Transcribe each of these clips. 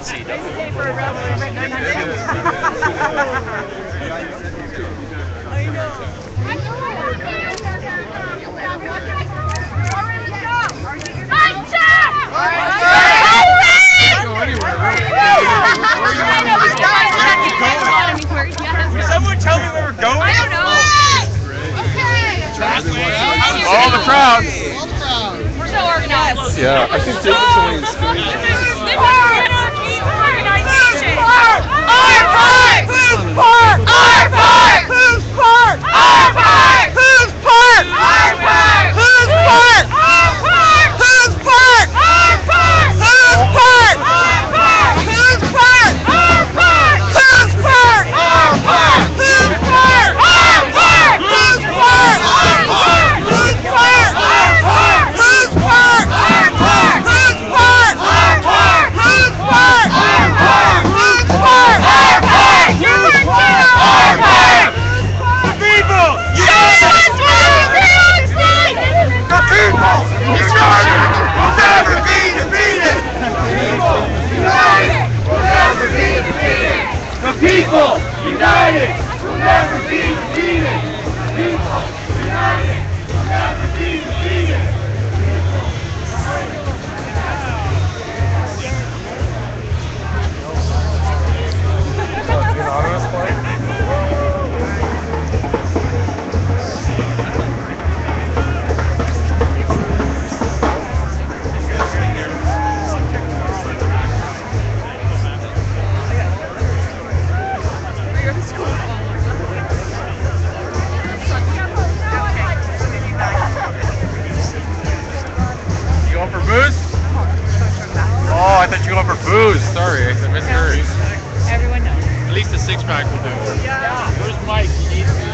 Someone tell me where we're going? I don't know. All the crowd. We're so organized. Yeah, I think this is the way it's going. People united will never be defeated. People united will never be defeated. For booze? Oh, I thought you were going for booze. Sorry, I misheard. Everyone knows. At least a six-pack will do. Yeah. Where's Mike? He needs to be.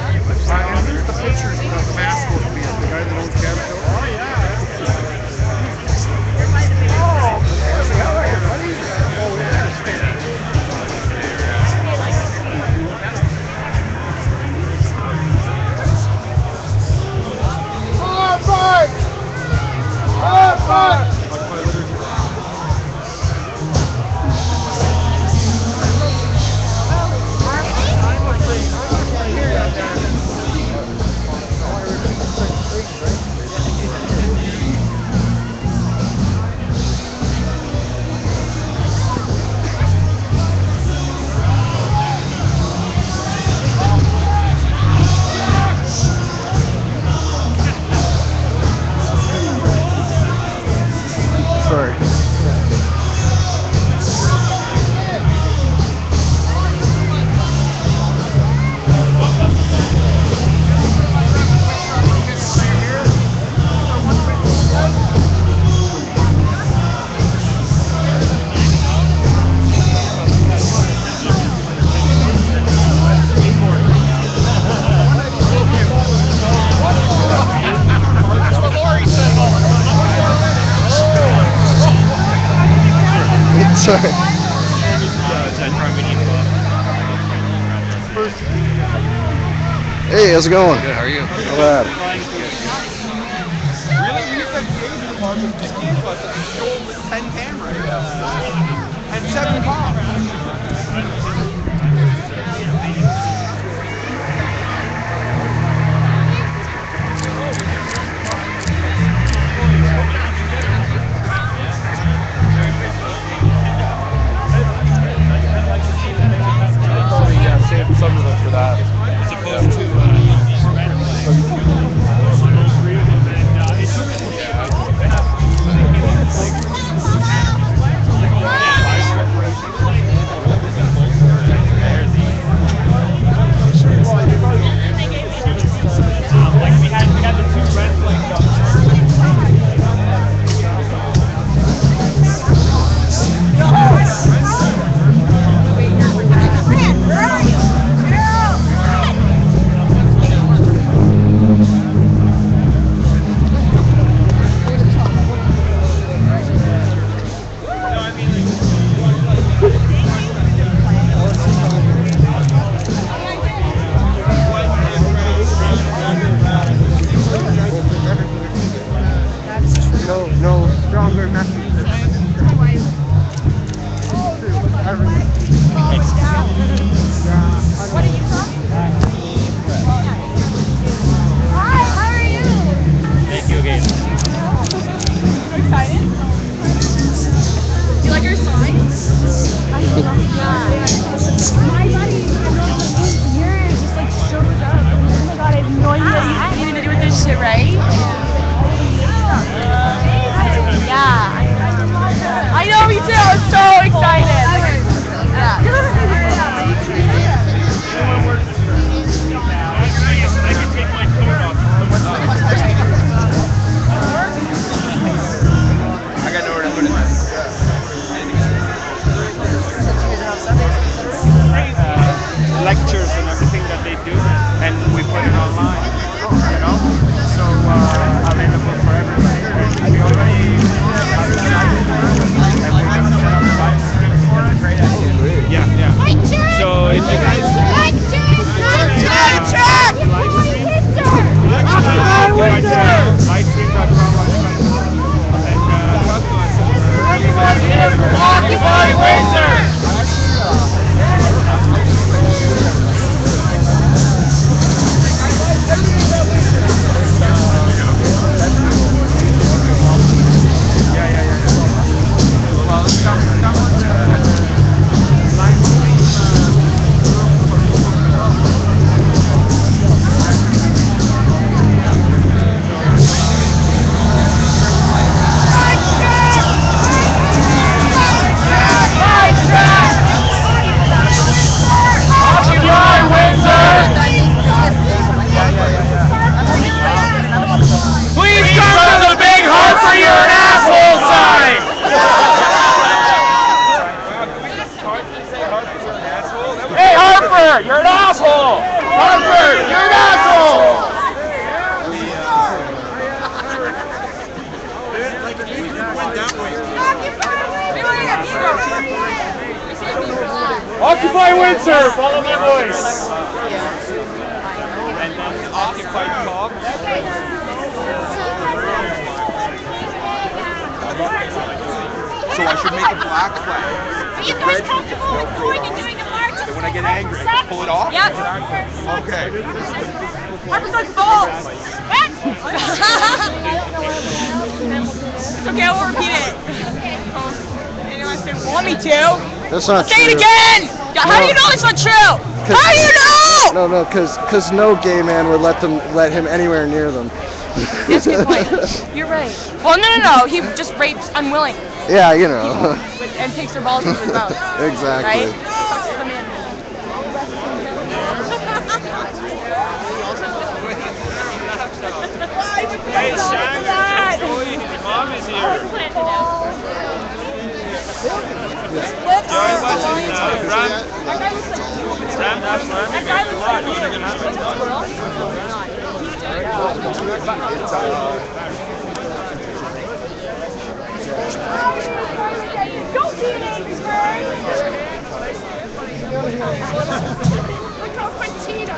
Here's the pictures of the mascot being the guy that owns Caterpillar. Oh, yeah. Oh, there we go, buddy. Oh, yeah. Sorry. Sorry. Hey, how's it going? Good, how are you? Not bad. Really? We used to have a bunch of 15 bucks that we sold with 10 cameras and 7 pops. Some of them for that. As opposed to we had the two red flags up. it, right? Yeah. I know, me too. I'm so excited. Yeah. I got nowhere to put it. Lectures and everything that they do, and we put it online. You know, so available for everybody. And we already have a site for it, and we're gonna set up a live stream for it. Great idea. Yeah, yeah. So if you guys live stream, livestream.com/. Occupy Windsor! Well, someone live stream for people to know. Occupy Windsor! Please come to the big Harper, you're an asshole sign! Hey Harper, you're an asshole! Harper, you're an asshole! Occupy Windsor, follow my voice. And then occupied Cobb. So I should make a black flag. Are you guys comfortable with going and doing the march? Then when I get angry, I can pull it off? Yep. Okay. Harper's like balls. What? It's okay, I won't repeat it. Anyone want me to? That's not Say true. it again! How do you know it's not true? How do you know? No, because no gay man would let him anywhere near them. That's a good point. You're right. Well, no. He just rapes unwilling Yeah, you know. and takes their balls into his mouth. Exactly. Right? Fucks them in. Hey, Shang, Joey, your mom is here. Joey, what's it? Ram, Don't be an angry bird. Look how petite I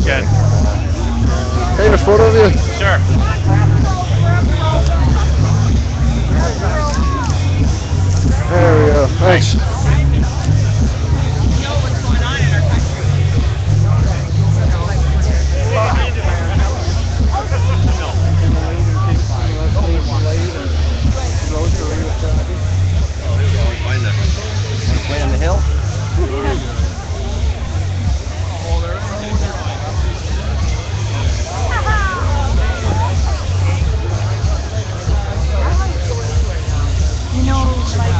Good. Taking a photo of you? Sure. There we go. Thanks. Way on the hill? You know, like,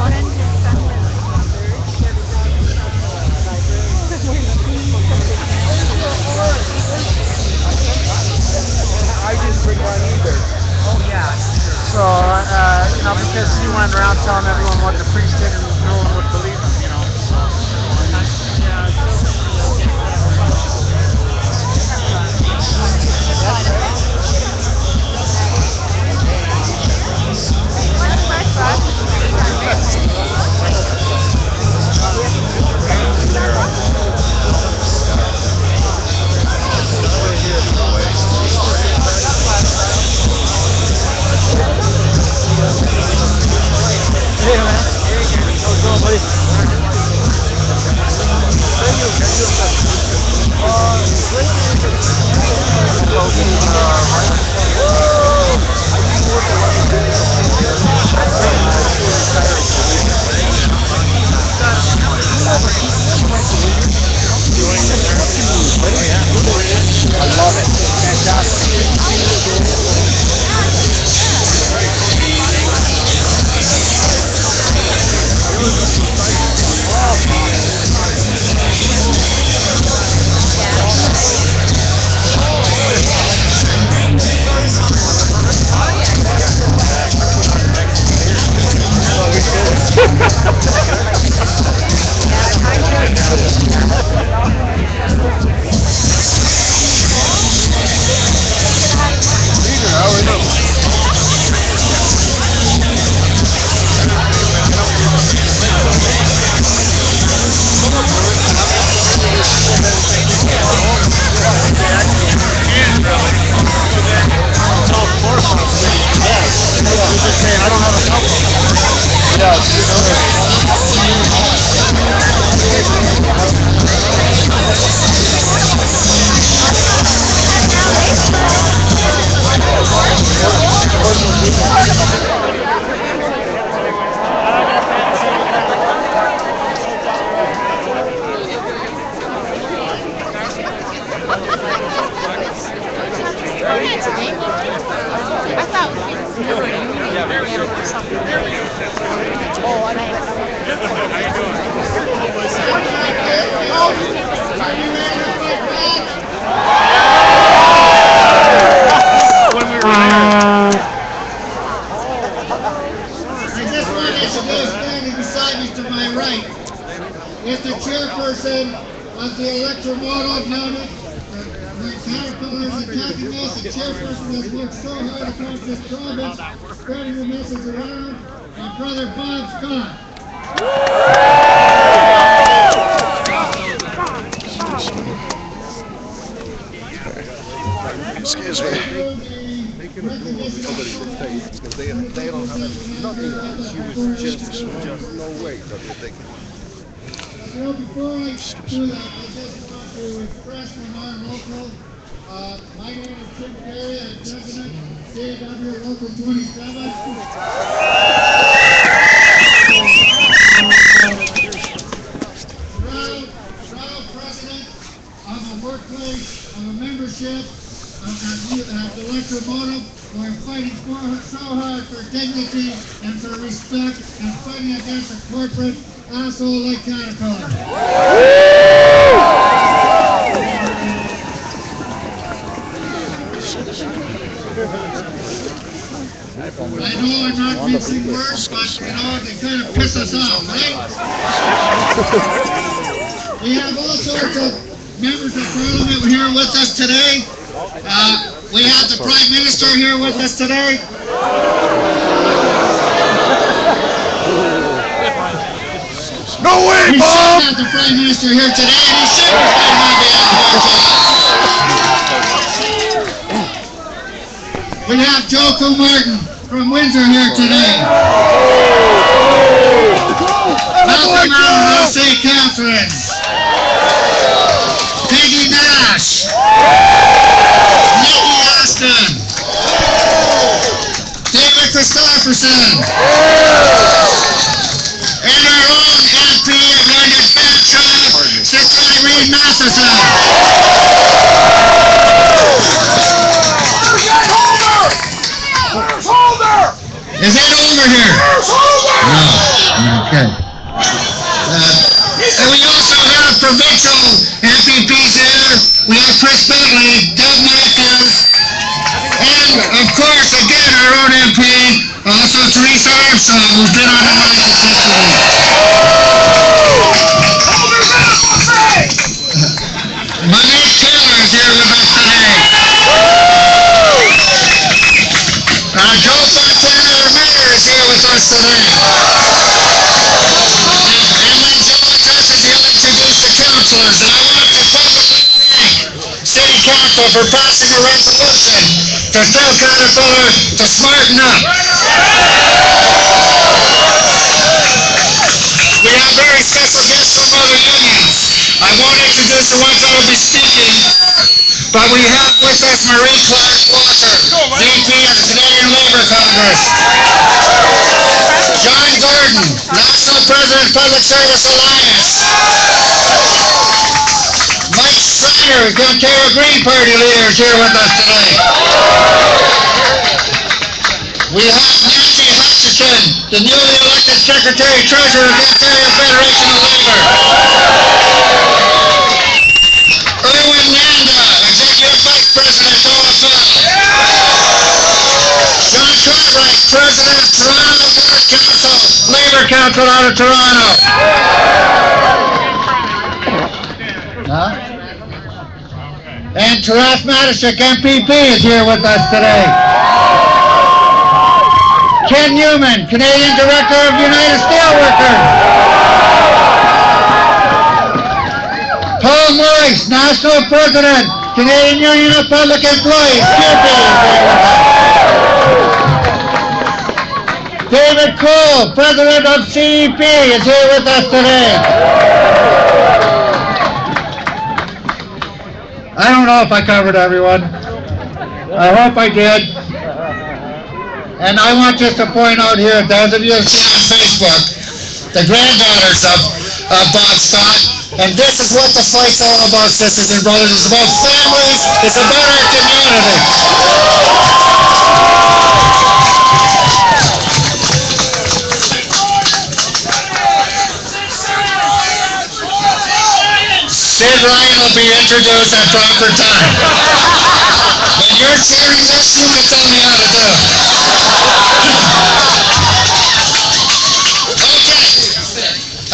Kathy Moss, the chairperson, has worked so hard across this province, spreading the message around, and Brother Bob Scott. Excuse me. Nobody can take it because they don't have nothing on it. She was just no way that they can. You know, before I do that, I just want to express from our local, my name is Tim Perry, I'm president, CAW Local 27. Proud president of a workplace, of a membership, of Electro-Motive, who are fighting so hard for dignity and for respect and fighting against a corporate asshole like Caterpillar. I know I'm not mixing words, but you know, they kind of piss us off, right? We have all sorts of members of Parliament here with us today. We have the Prime Minister here with us today. No way, We Bob! should have the Prime Minister here today, and he should have been happy. We have Joko Martin from Windsor here today. Malcolm out of St. Catharines. Peggy Nash. Nikki Aston. David Christopherson. And our own MP of London Fairchild, Sister Irene Matheson. Is that over here? No. Okay. And we also have provincial MPPs here. We have Chris Bentley, Doug Matthews, and of course, again, our own MP, also Teresa Armstrong, who's been on the line successfully. Monique Taylor is here with us today. Joe Fontana, our mayor, is here with us today. And when Joe addresses, he'll introduce the councilors. And I want to publicly thank City Council for passing a resolution to tell Caterpillar to smarten up. We have very special guests from other unions. I won't introduce the ones that will be speaking, but we have with us Marie Clark Walker, VP of the Canadian Labour Congress. John Gordon, National President, Public Service Alliance. Mike Steiner, the Ontario Green Party leader, is here with us today. We have Nancy Hutchison, the newly elected Secretary-Treasurer of the Ontario Federation of Labour. Erwin Nanda, Executive Vice President, OFL. John Cartwright, President of Toronto Work Council, Labour Council out of Toronto. And Taras Matashik, MPP, is here with us today. Ken Newman, Canadian Director of United Steelworkers. Paul Morris, National President, Canadian Union of Public Employees, CUPE, is here with us. David Cole, President of CEP, is here with us today. I don't know if I covered everyone. I hope I did. And I want just to point out here, those of you who see on Facebook, the granddaughters of Bob Scott, and this is what the fight's all about, sisters and brothers. It's about families, it's about our community. Sid Ryan will be introduced at proper time. When you're sharing this, you can tell me how to do. Okay.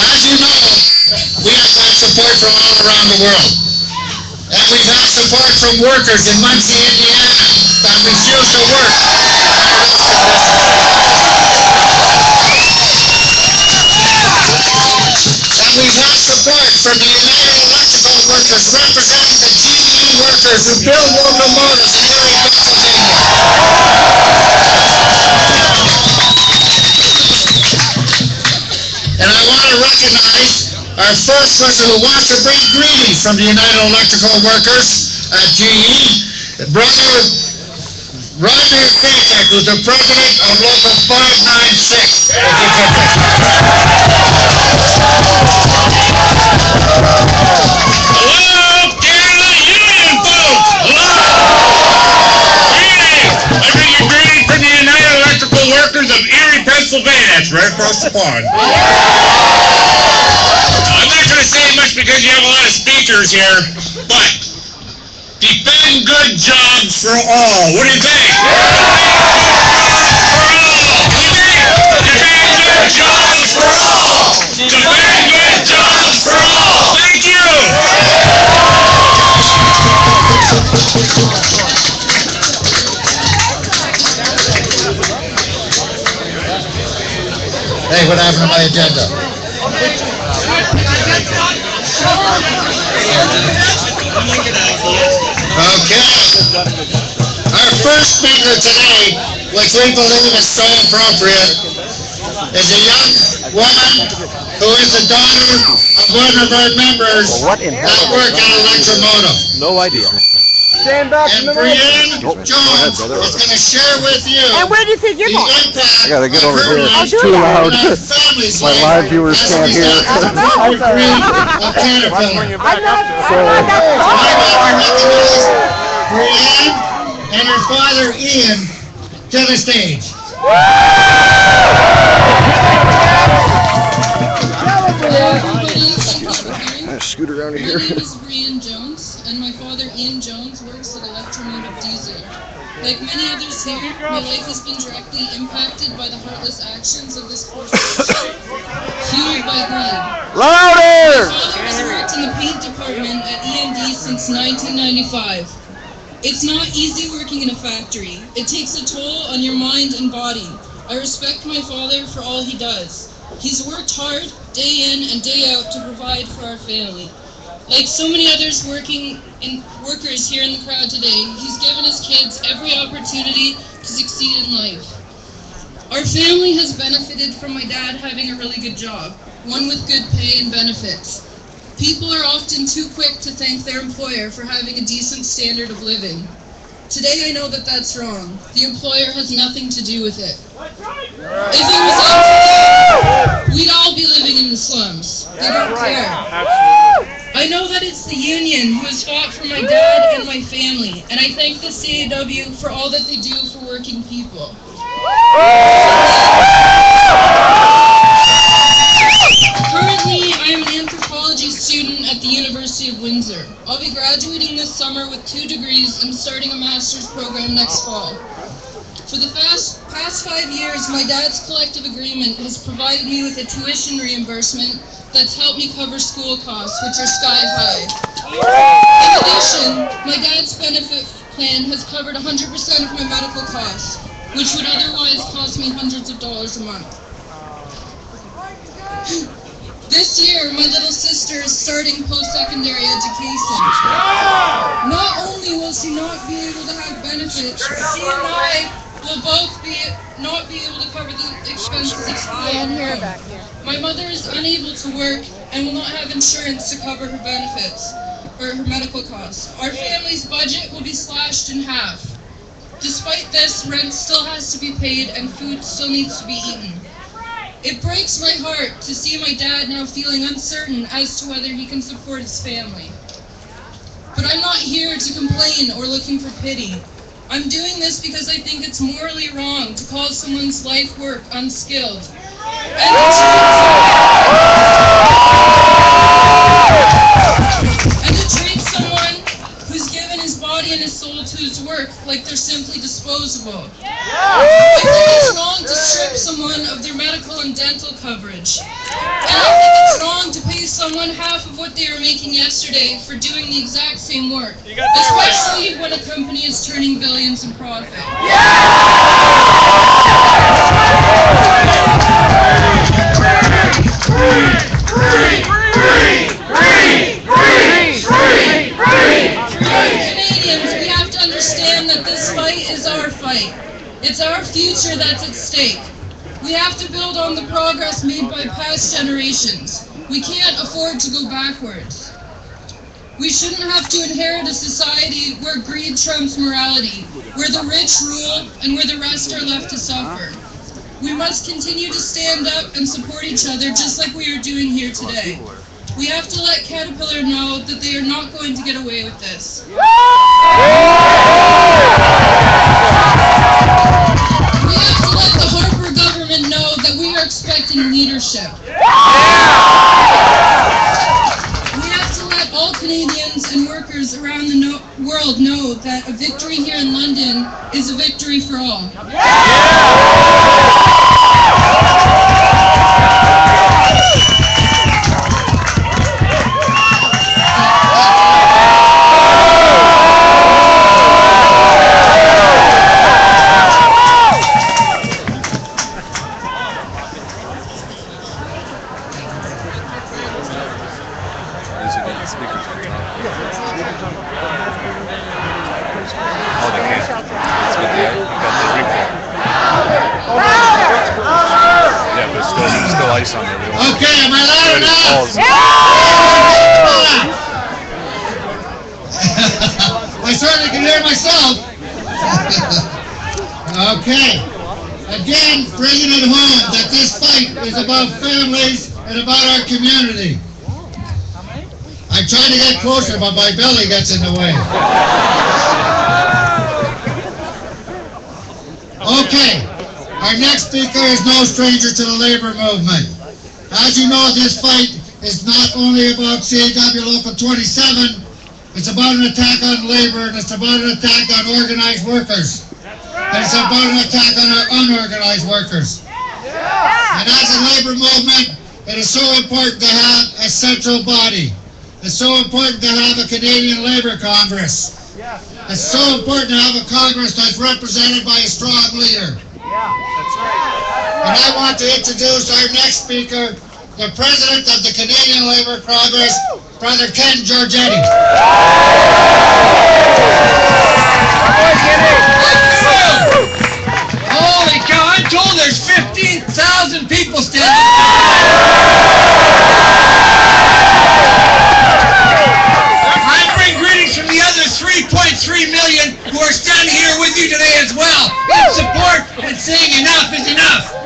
As you know, we have got support from all around the world. And we've had support from workers in Muncie, Indiana that refuse to work. And we've had support from the United Electrical Workers representing the GE workers who build locomotives in Erie, Pennsylvania. And I want to recognize our first person who wants to bring greetings from the United Electrical Workers at GE, Brother Roger Paycheck, who's the president of Local 596. Hello, Canada Union folks! Hello! Greetings! I bring you greetings from the United Electrical Workers of Erie, Pennsylvania. That's right across the pond. I'm not going to say much because you have a lot of speakers here, but defend good jobs for all. What do you think? For all! What do you think? Defend good jobs for all! Defend good jobs for all! Thank you! Hey, what happened to my agenda? Okay. Our first speaker today, which we believe is so appropriate, is a young woman who is the daughter of one of our members that work at Electro-Motive. No idea. And Brienne Jones is going to share with you And where do you think you're the going? impact I gotta get over of her here. life It's too loud. on our family's My life live viewers as a can't hear. result of the third degree of Caterpillar. I'm not I'd like to recognize Brienne and her father Ian to the stage. Scoot around My here. name is Brienne Jones, and my father Ian Jones works at Electro-Motive Diesel. Like many others here, my life has been directly impacted by the heartless actions of this corporation, fueled by greed. Louder! My father has worked in the paint department at E&D since 1995. It's not easy working in a factory. It takes a toll on your mind and body. I respect my father for all he does. He's worked hard, day in and day out, to provide for our family. Like so many others workers here in the crowd today, he's given his kids every opportunity to succeed in life. Our family has benefited from my dad having a really good job, one with good pay and benefits. People are often too quick to thank their employer for having a decent standard of living. Today I know that that's wrong. The employer has nothing to do with it. If it was up to them, we'd all be living in the slums. They don't care. I know that it's the union who has fought for my dad and my family, and I thank the CAW for all that they do for working people. Currently, I am an anthropology student at the University of Windsor. I'll be graduating this summer with 2 degrees and starting a master's program next fall. For the past 5 years, my dad's collective agreement has provided me with a tuition reimbursement that's helped me cover school costs, which are sky high. In addition, my dad's benefit plan has covered 100% of my medical costs, which would otherwise cost me hundreds of dollars a month. This year, my little sister is starting post-secondary education. Not only will she not be able to have benefits, she and I will both not be able to cover the expenses of school. My mother is unable to work and will not have insurance to cover her benefits or her medical costs. Our family's budget will be slashed in half. Despite this, rent still has to be paid and food still needs to be eaten. It breaks my heart to see my dad now feeling uncertain as to whether he can support his family. But I'm not here to complain or looking for pity. I'm doing this because I think it's morally wrong to call someone's life work unskilled. And to treat someone who's given his body and his soul to his work like they're simply disposable. I think it's wrong to strip someone of their medical and dental coverage. And I think it's wrong to pay someone half of what they were making yesterday for doing the exact same work, especially when a company is turning billions in profit. Canadians, we have to understand that this fight is our fight. It's our future that's at stake. We have to build on the progress made by past generations. We can't afford to go backwards. We shouldn't have to inherit a society where greed trumps morality, where the rich rule and where the rest are left to suffer. We must continue to stand up and support each other just like we are doing here today. We have to let Caterpillar know that they are not going to get away with this. We have to let the Harper government know that we are expecting leadership. We have to let all Canadians and workers around the world know that a victory here in London is a victory for all. Okay, am I loud enough? I certainly can hear myself. Okay. Again, bringing it home that this fight is about families and about our community. I'm trying to get closer, but my belly gets in the way. Okay. Our next speaker is no stranger to the labor movement. As you know, this fight is not only about CAW Local 27, it's about an attack on labor, and it's about an attack on organized workers. And it's about an attack on our unorganized workers. And as a labor movement, it is so important to have a central body. It's so important to have a Canadian Labour Congress. It's so important to have a Congress that's represented by a strong leader. And I want to introduce our next speaker, the President of the Canadian Labour Congress, Brother Ken Giorgetti. Holy cow, I'm told there's 15,000 people standing. I bring greetings from the other 3.3 million who are standing here with you today as well, in support and saying enough is enough.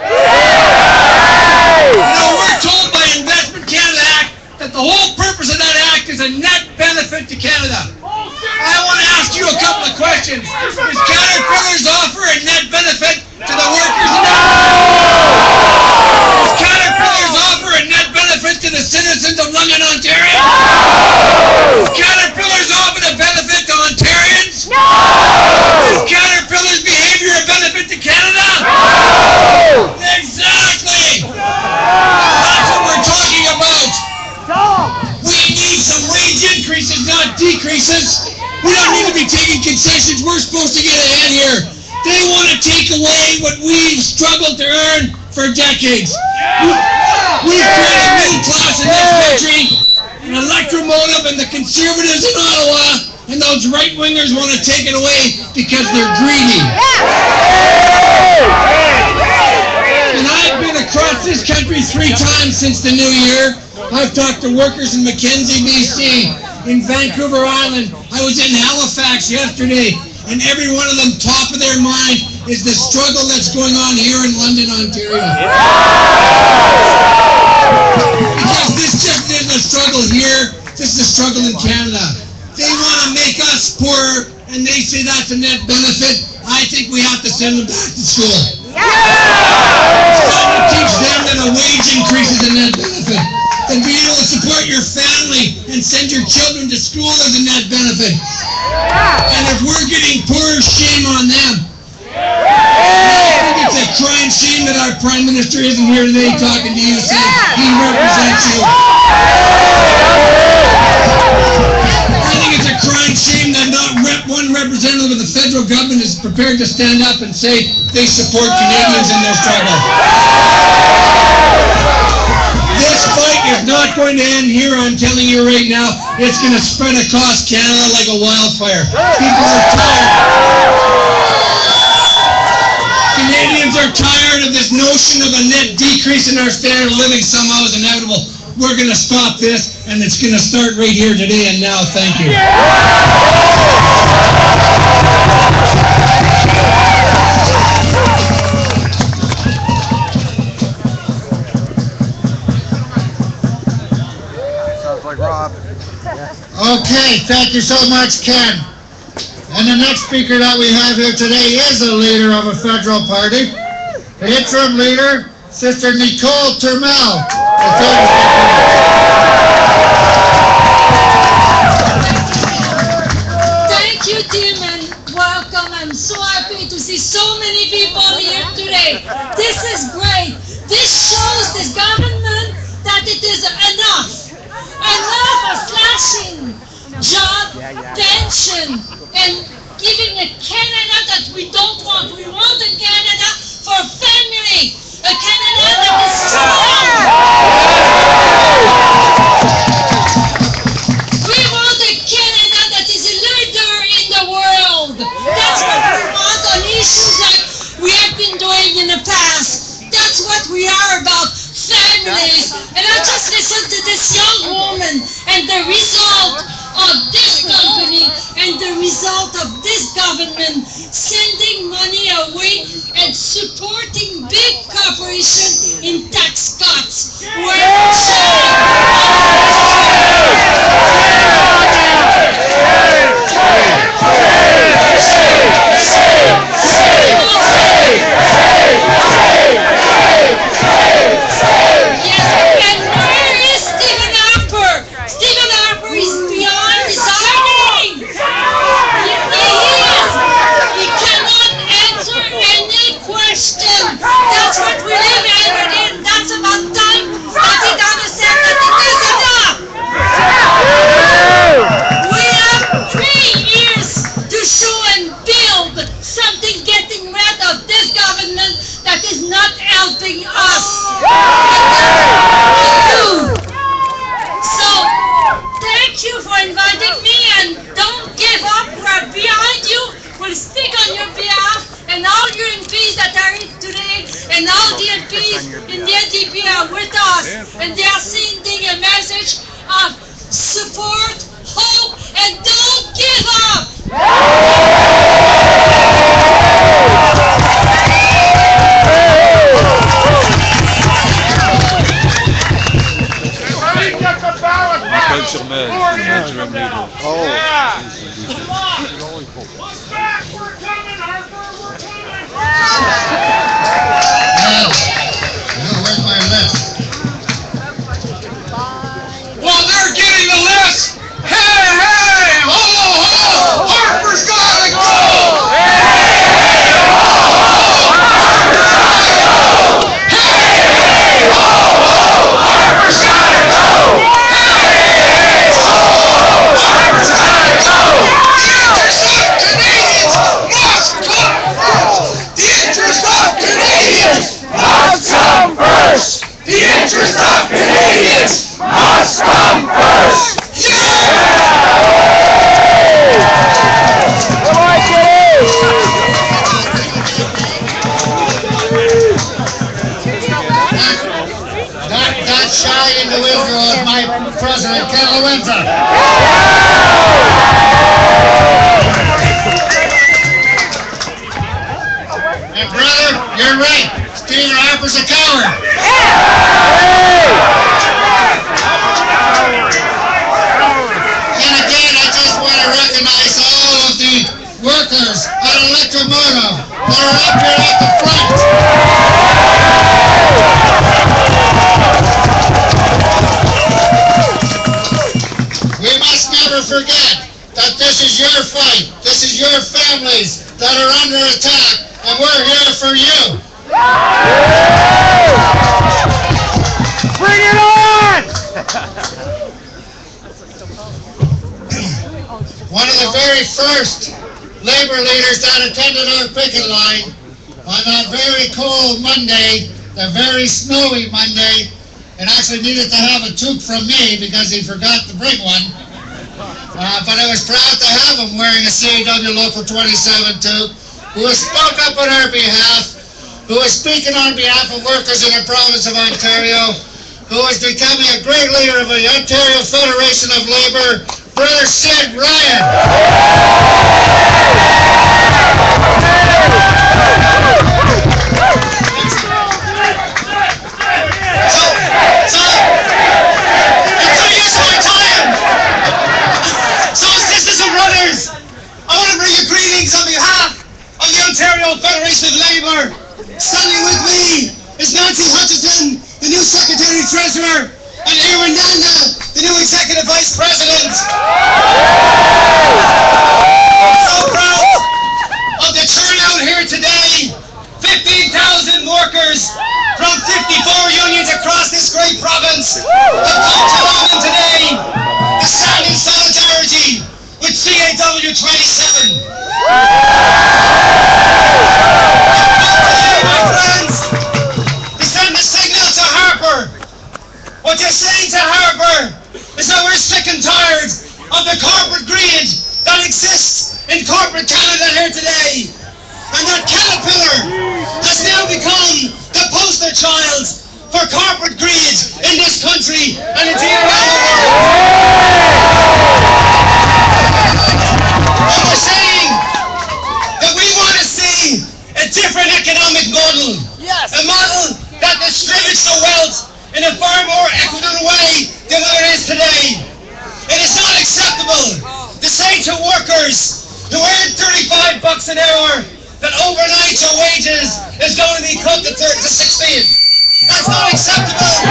You know, we're told by Investment Canada Act that the whole purpose of that act is a net benefit to Canada. I want to ask you a couple of questions. Does Caterpillar's offer a net benefit to the workers? Does Caterpillar's offer a net benefit to the citizens of London, Ontario? Does Caterpillar's offer a benefit to Ontarians? Is Caterpillar's behavior a benefit to Canada? Exactly! That's what we're talking about! We need some wage increases, not decreases. We don't need to be taking concessions. We're supposed to get ahead here. They want to take away what we've struggled to earn for decades. We've created a middle class in this country, an Electro-Motive and the Conservatives in Ottawa, and those right-wingers want to take it away because they're greedy. And I've been across this country 3 times since the new year. I've talked to workers in Mackenzie, BC, in Vancouver Island. I was in Halifax yesterday, and every one of them, top of their mind, is the struggle that's going on here in London, Ontario. Because this just isn't a struggle here, this is a struggle in Canada. They want to make us poorer, and they say that's a net benefit. I think we have to send them back to school. It's time to teach them that a wage increase is a net benefit. than being able to support your family and send your children to school as a net benefit. And if we're getting poor, shame on them. I think it's a crying shame that our Prime Minister isn't here today talking to you, saying he represents you. I think it's a crying shame that not one representative of the federal government is prepared to stand up and say they support Canadians in their struggle. This fight is not going to end here, I'm telling you right now. It's going to spread across Canada like a wildfire. People are tired. Canadians are tired of this notion of a net decrease in our standard of living somehow is inevitable. We're going to stop this, and it's going to start right here today and now. Thank you. Sounds like Rob. Okay, thank you so much, Ken. And the next speaker that we have here today is a leader of a federal party, the interim leader, Sister Nicole Turmel. Thank you, Tim, and welcome. I'm so happy to see so many people here today. This is great. This shows this government that it is enough. Enough of slashing job, pension, and giving a Canada that we don't want. We want a Canada for family. A Canada that is strong. We want a Canada that is a leader in the world. That's what we want on issues like we have been doing in the past. That's what we are about, families. And I just listened to this young woman and the result of this company and the result of this government sending money away and supporting big corporations in tax cuts. That's what we live in. That's about time that it understands that it is enough. We have 3 years to show and build something getting rid of this government that is not helping us. So, thank you for inviting me, and don't give up. We're behind you. We'll speak on your behalf. And all your MPs that are here today, and all the MPs in the NDP are with us, and they are sending a message of support, hope, and don't give up! Where's my list? Well, they're getting the list. Hey, hey, ho, ho, Harper's gotta go. Hey, ho, ho, Harper's gotta go. Hey, ho, ho, Harper's gotta go. Hey, ho, ho, Harper's gotta go. The interest of Canadians must come first. The interest of Canadians must come first. That shy individual is my president, Ken Lowenza. And brother, you're right. Stephen Harper's a coward. And again, I just want to recognize all of the workers at Electro-Motive that are up here at the front. forget that this is your fight. This is your families that are under attack, and we're here for you. Bring it on! One of the very first labor leaders that attended our picket line on that very cold Monday, the very snowy Monday, and actually needed to have a toque from me because he forgot to bring one. But I was proud to have him wearing a CAW Local 27 toque, who has spoke up on our behalf, who is speaking on behalf of workers in the province of Ontario, who is becoming a great leader of the Ontario Federation of Labour, Brother Sid Ryan. So here's my time. So sisters and brothers, I want to bring you greetings on behalf of the Ontario Federation of Labour. Standing with me is Nancy Hutchison, the new Secretary Treasurer, and Aaron Nanda, the new Executive Vice President. I'm so proud of the turnout here today. 15,000 workers from 54 unions across this great province have come together today to stand in solidarity with CAW 27. Today, my friends, to send a signal to Harper. What you're saying to Harper is that we're sick and tired of the corporate greed that exists in corporate Canada here today. And that Caterpillar has now become the poster child for corporate greed in this country and indeed around the world. And we're saying that we want to see a different economic model. Yes. A model that distributes the wealth in a far more equitable way than what it is today. It is not acceptable to say to workers who earn $35 an hour that overnight your wages is going to be cut to 16. That's not acceptable. And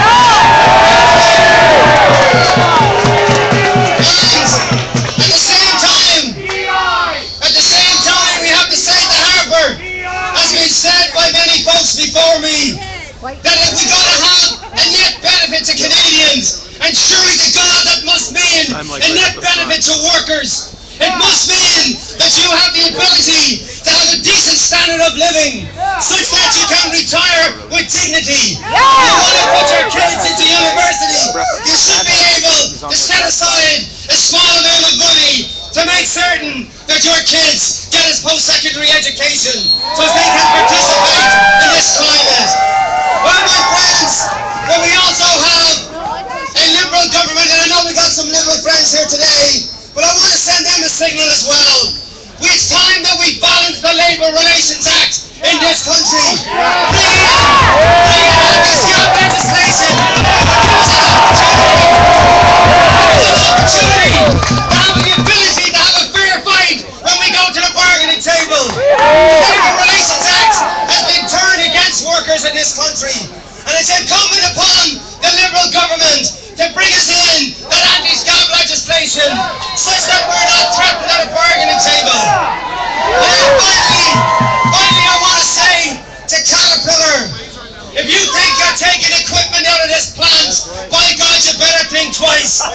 at the same time, we have to say to Harper, as been said by many folks before me, that if we're going to have a net benefit to Canadians, and surely to God that must mean a net benefit to workers. It must mean that you have the ability to have a decent standard of living, such that you can retire with dignity. You want to put your kids into university, you should be able to set aside a small amount of money to make certain that your kids get a post-secondary education so they can participate in this climate. Well, my friends, but we also have a Liberal government, and I know we got some Liberal friends here today, but I want to send them a signal as well. It's time that we balance the Labour Relations Act in this country. Bring in anti-scam legislation. It's an opportunity to have the ability to have a fair fight when we go to the bargaining table. The Labour Relations Act has been turned against workers in this country. And it's incumbent upon the Liberal government to bring us in that anti-scam legislation such that we're not threatened at a bargaining table. And finally, I want to say to Caterpillar, if you think you're taking equipment out of this plant, by God, you better think twice. The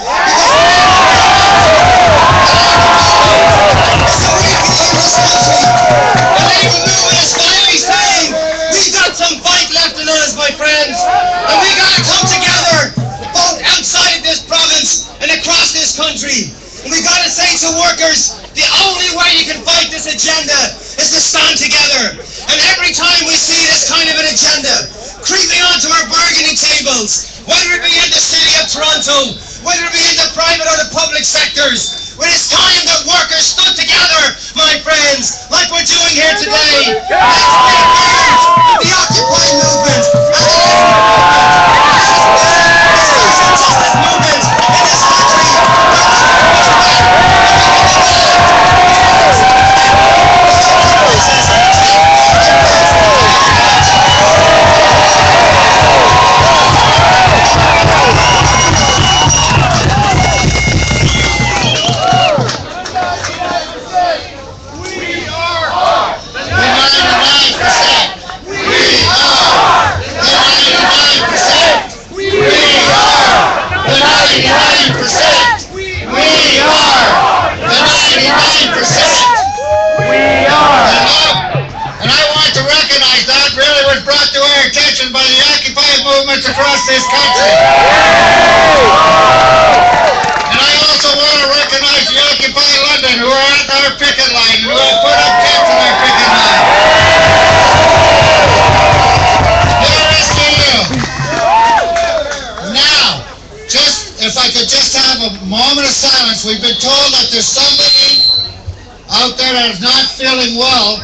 Labour movement is finally saying, we've got some fight left in us, my friends, and we got to come together both outside this province and across this country. And we got to say to workers, the only way you can fight this agenda is to stand together. And every time we see this kind of an agenda creeping onto our bargaining tables, whether it be in the city of Toronto, whether it be in the private or the public sectors, when it's time that workers stood together, my friends, like we're doing here today, let's be part of the Occupy movement. Justice movement in this country. attention by the Occupy movements across this country. And I also want to recognize the Occupy London who are at our picket line, who have put up tents on our picket line. Now, if I could just have a moment of silence, we've been told that there's somebody out there that is not feeling well,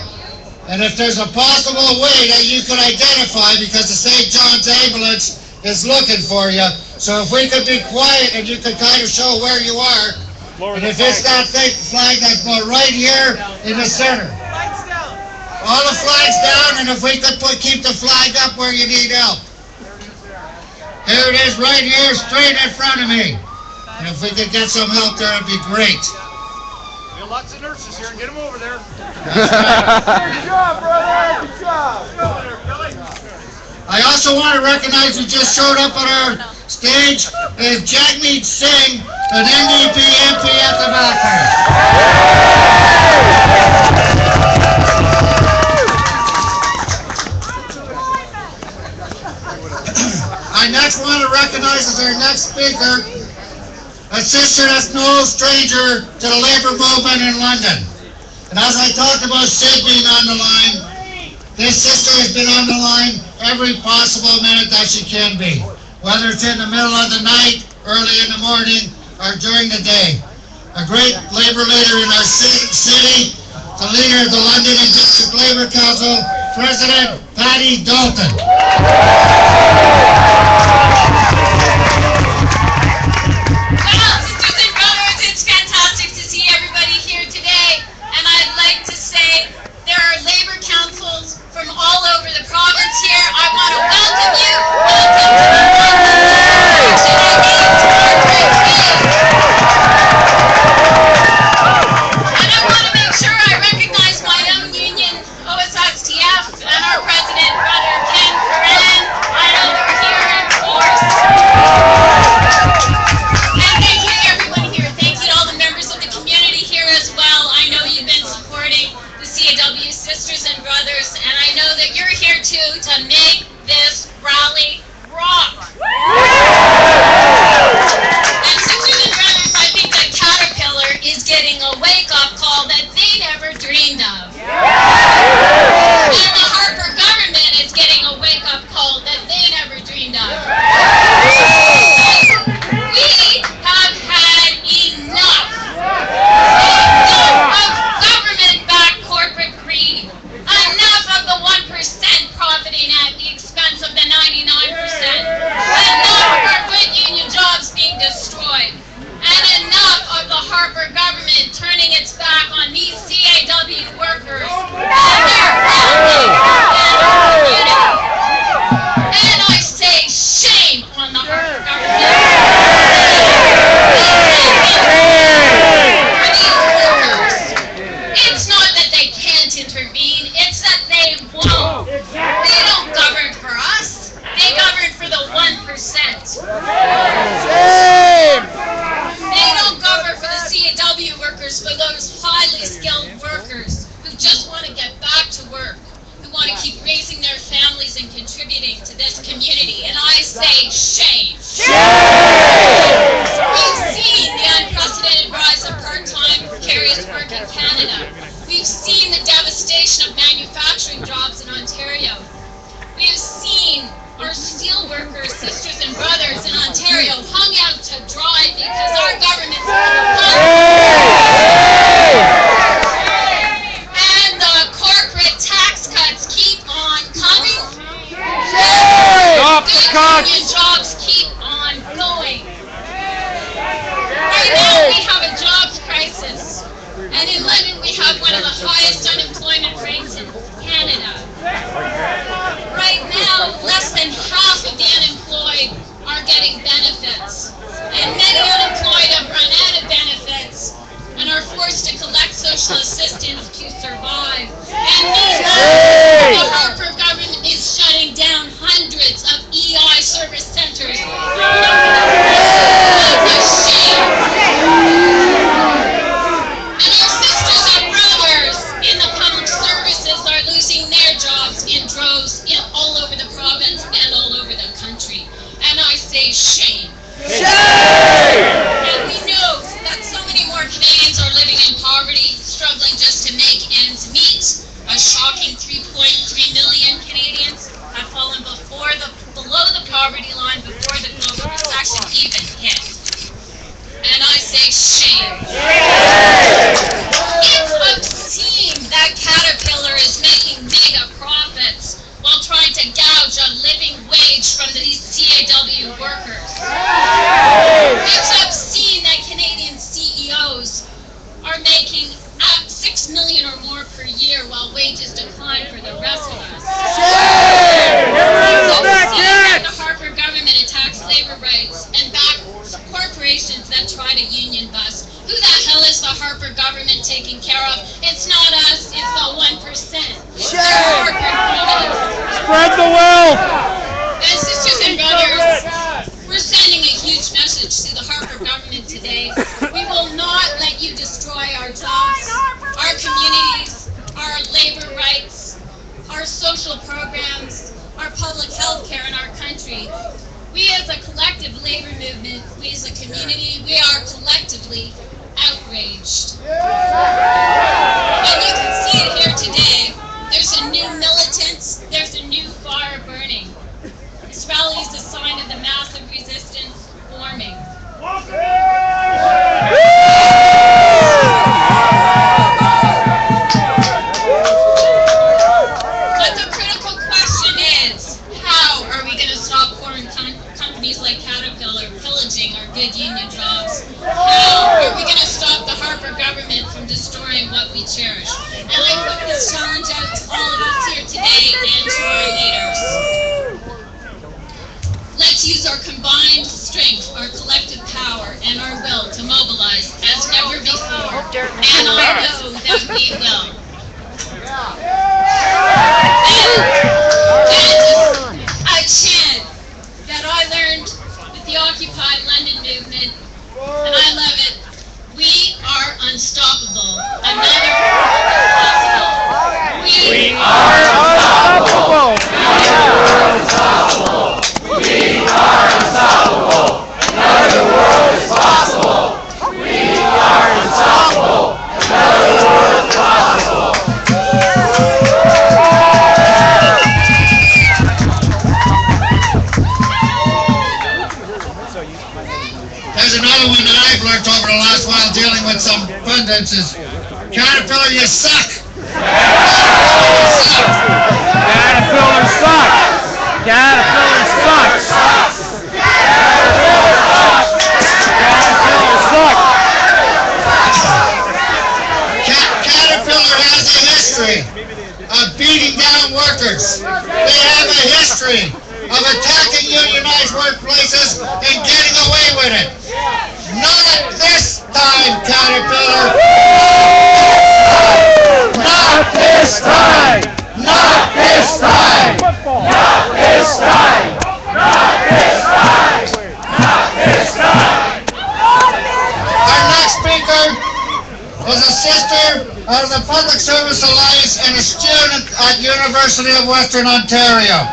and if there's a possible way that you could identify, because the St. John's ambulance is looking for you, so if we could be quiet and you could kind of show where you are, and if it's that flag that's going right here in the center. All the flags down, and if we could keep the flag up where you need help. Here it is right here, straight in front of me. And if we could get some help there, it'd be great. We have lots of nurses here, and get them over there. That's right. Good job, brother. Good job. I also want to recognize who just showed up on our stage is Jagmeet Singh, an NDP MP at the back there. I next want to recognize as our next speaker a sister that's no stranger to the labor movement in London. And as I talked about Sid being on the line, this sister has been on the line every possible minute that she can be, whether it's in the middle of the night, early in the morning, or during the day. A great labor leader in our city, the leader of the London and District Labour Council, President Paddy Dalton. Well, sisters and brothers, it's fantastic to see everybody here today, and I'd like to say there are labor councils from all over the province here. I want to welcome you. Welcome to the election against corporate greed. And I want to make sure I recognize my own union, OSXTF, and our president, Brother Ken Curran. I know they're here in force. And thank you to everyone here. Thank you to all the members of the community here as well. I know you've been supporting the CAW sisters and brothers, and I know that you're here too to make this rally rock. And sisters and brothers, I think that Caterpillar is getting a wake-up call that they never dreamed of. And the Harper government is getting a wake-up call that they never dreamed of. We have had enough. Enough of government-backed corporate greed. Enough of the 1% profiting at the expense of the 99%. Enough of our good union jobs being destroyed. And enough of the Harper government turning its back on these CAW workers and their families and our community. And I say shame on the Harper government. For these workers. It's not that they can't intervene, it's that they won't. They don't govern for us, they govern for the 1%. They don't govern for the CAW workers, for those highly skilled workers who just want to get back to work, who want to keep raising their families and contributing to this community. And I say shame. We've seen the unprecedented rise of part-time precarious work in Canada. We've seen the devastation of manufacturing jobs in Ontario. We have seen our steel workers, sisters and brothers in Ontario hung out to dry because our government's and the corporate tax cuts keep on coming. Stop the Good cuts! union jobs keep on going. Right now we have a jobs crisis, and in London we have one of the highest unemployment rates in Canada. Right now, less than half of the unemployed are getting benefits, and many unemployed have run out of benefits and are forced to collect social assistance to survive. And meanwhile, the Harper government is shutting down hundreds of EI service centers. It's a shame. And our sisters and brothers in the public services are losing their jobs in droves all over the province. country. And I say shame. And we know that so many more Canadians are living in poverty, struggling just to make ends meet. A shocking 3.3 million Canadians have fallen below the poverty line before the global recession even hit. And I say shame. It's obscene that Caterpillar is making mega profits while trying to gouge a living wage from these CAW workers. It's obscene that Canadian CEOs are making $6 million or more per year while wages decline for the rest of us. It's obscene that the Harper government attacks labor rights and back corporations that try to union bust. Who the hell is the Harper government taking care of? It's not us, it's the 1%. Spread the wealth! And sisters and brothers, we're sending a huge message to the Harper government today. We will not let you destroy our jobs, our communities, our labor rights, our social programs, our public health care in our country. We as a collective labor movement, we as a community, we are collectively outraged. And you can see it here today. There's a new militance, there's a new fire burning. This rally is a sign of the massive resistance forming. But the critical question is, how are we going to stop foreign companies like Caterpillar pillaging our good union jobs? How are we going to stop the Harper government from destroying what we cherish? And I put this challenge out to all of us here today and to our leaders. Let's use our combined strength, our collective power, and our will to mobilize as never before. And I know that we will. And a chant that I learned with the Occupy London movement, and I love it. We are unstoppable. Another possible. We are unstoppable. We are unstoppable. Another world is possible. We are unstoppable. Another world is possible. There's another one that I've learned over the last while dealing with some pundits is, Caterpillar, you suck! Caterpillar sucks! Caterpillar sucks! Caterpillar sucks! Caterpillar has a history of beating down workers. They have a history of attacking unionized workplaces and getting away with it. Not this time, Caterpillar! Not this time! Not this time! Not this time! Not this time! Not this time! Our next speaker is a sister of the Public Service Alliance and a student at University of Western Ontario.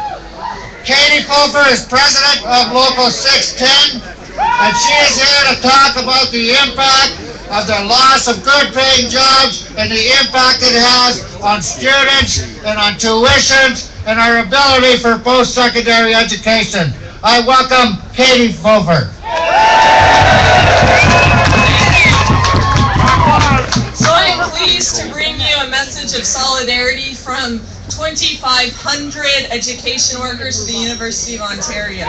Katie Pulver is president of Local 610, and she is here to talk about the impact of the loss of good-paying jobs and the impact it has on students and on tuitions and our ability for post-secondary education. I welcome Katie Pulver. So I'm pleased to bring you a message of solidarity from 2,500 education workers at the University of Ontario.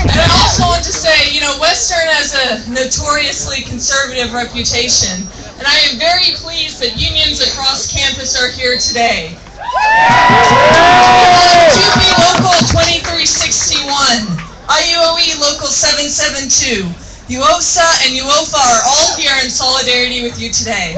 And I also want to say, Western has a notoriously conservative reputation, and I am very pleased that unions across campus are here today. UP Local 2361, IUOE Local 772, UOSA and UOFA are all here in solidarity with you today.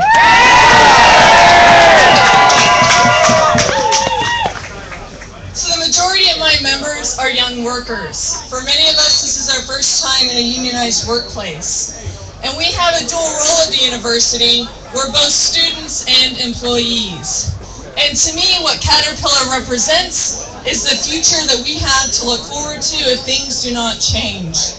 So the majority of my members are young workers. For many of us, this is our first time in a unionized workplace. And we have a dual role at the university. We're both students and employees. And to me, what Caterpillar represents is the future that we have to look forward to if things do not change.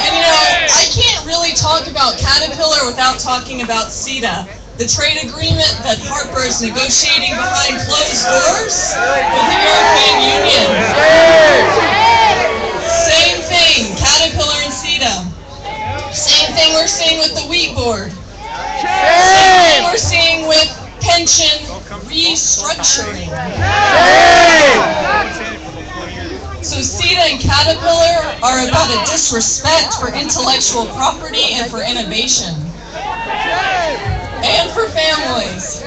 And you know, I can't really talk about Caterpillar without talking about CETA, the trade agreement that Harper is negotiating behind closed doors with the European Union. Same thing, Caterpillar and CETA. Same thing we're seeing with the wheat board. Same thing we're seeing with pension restructuring. So CETA and Caterpillar are about a disrespect for intellectual property and for innovation. And for families.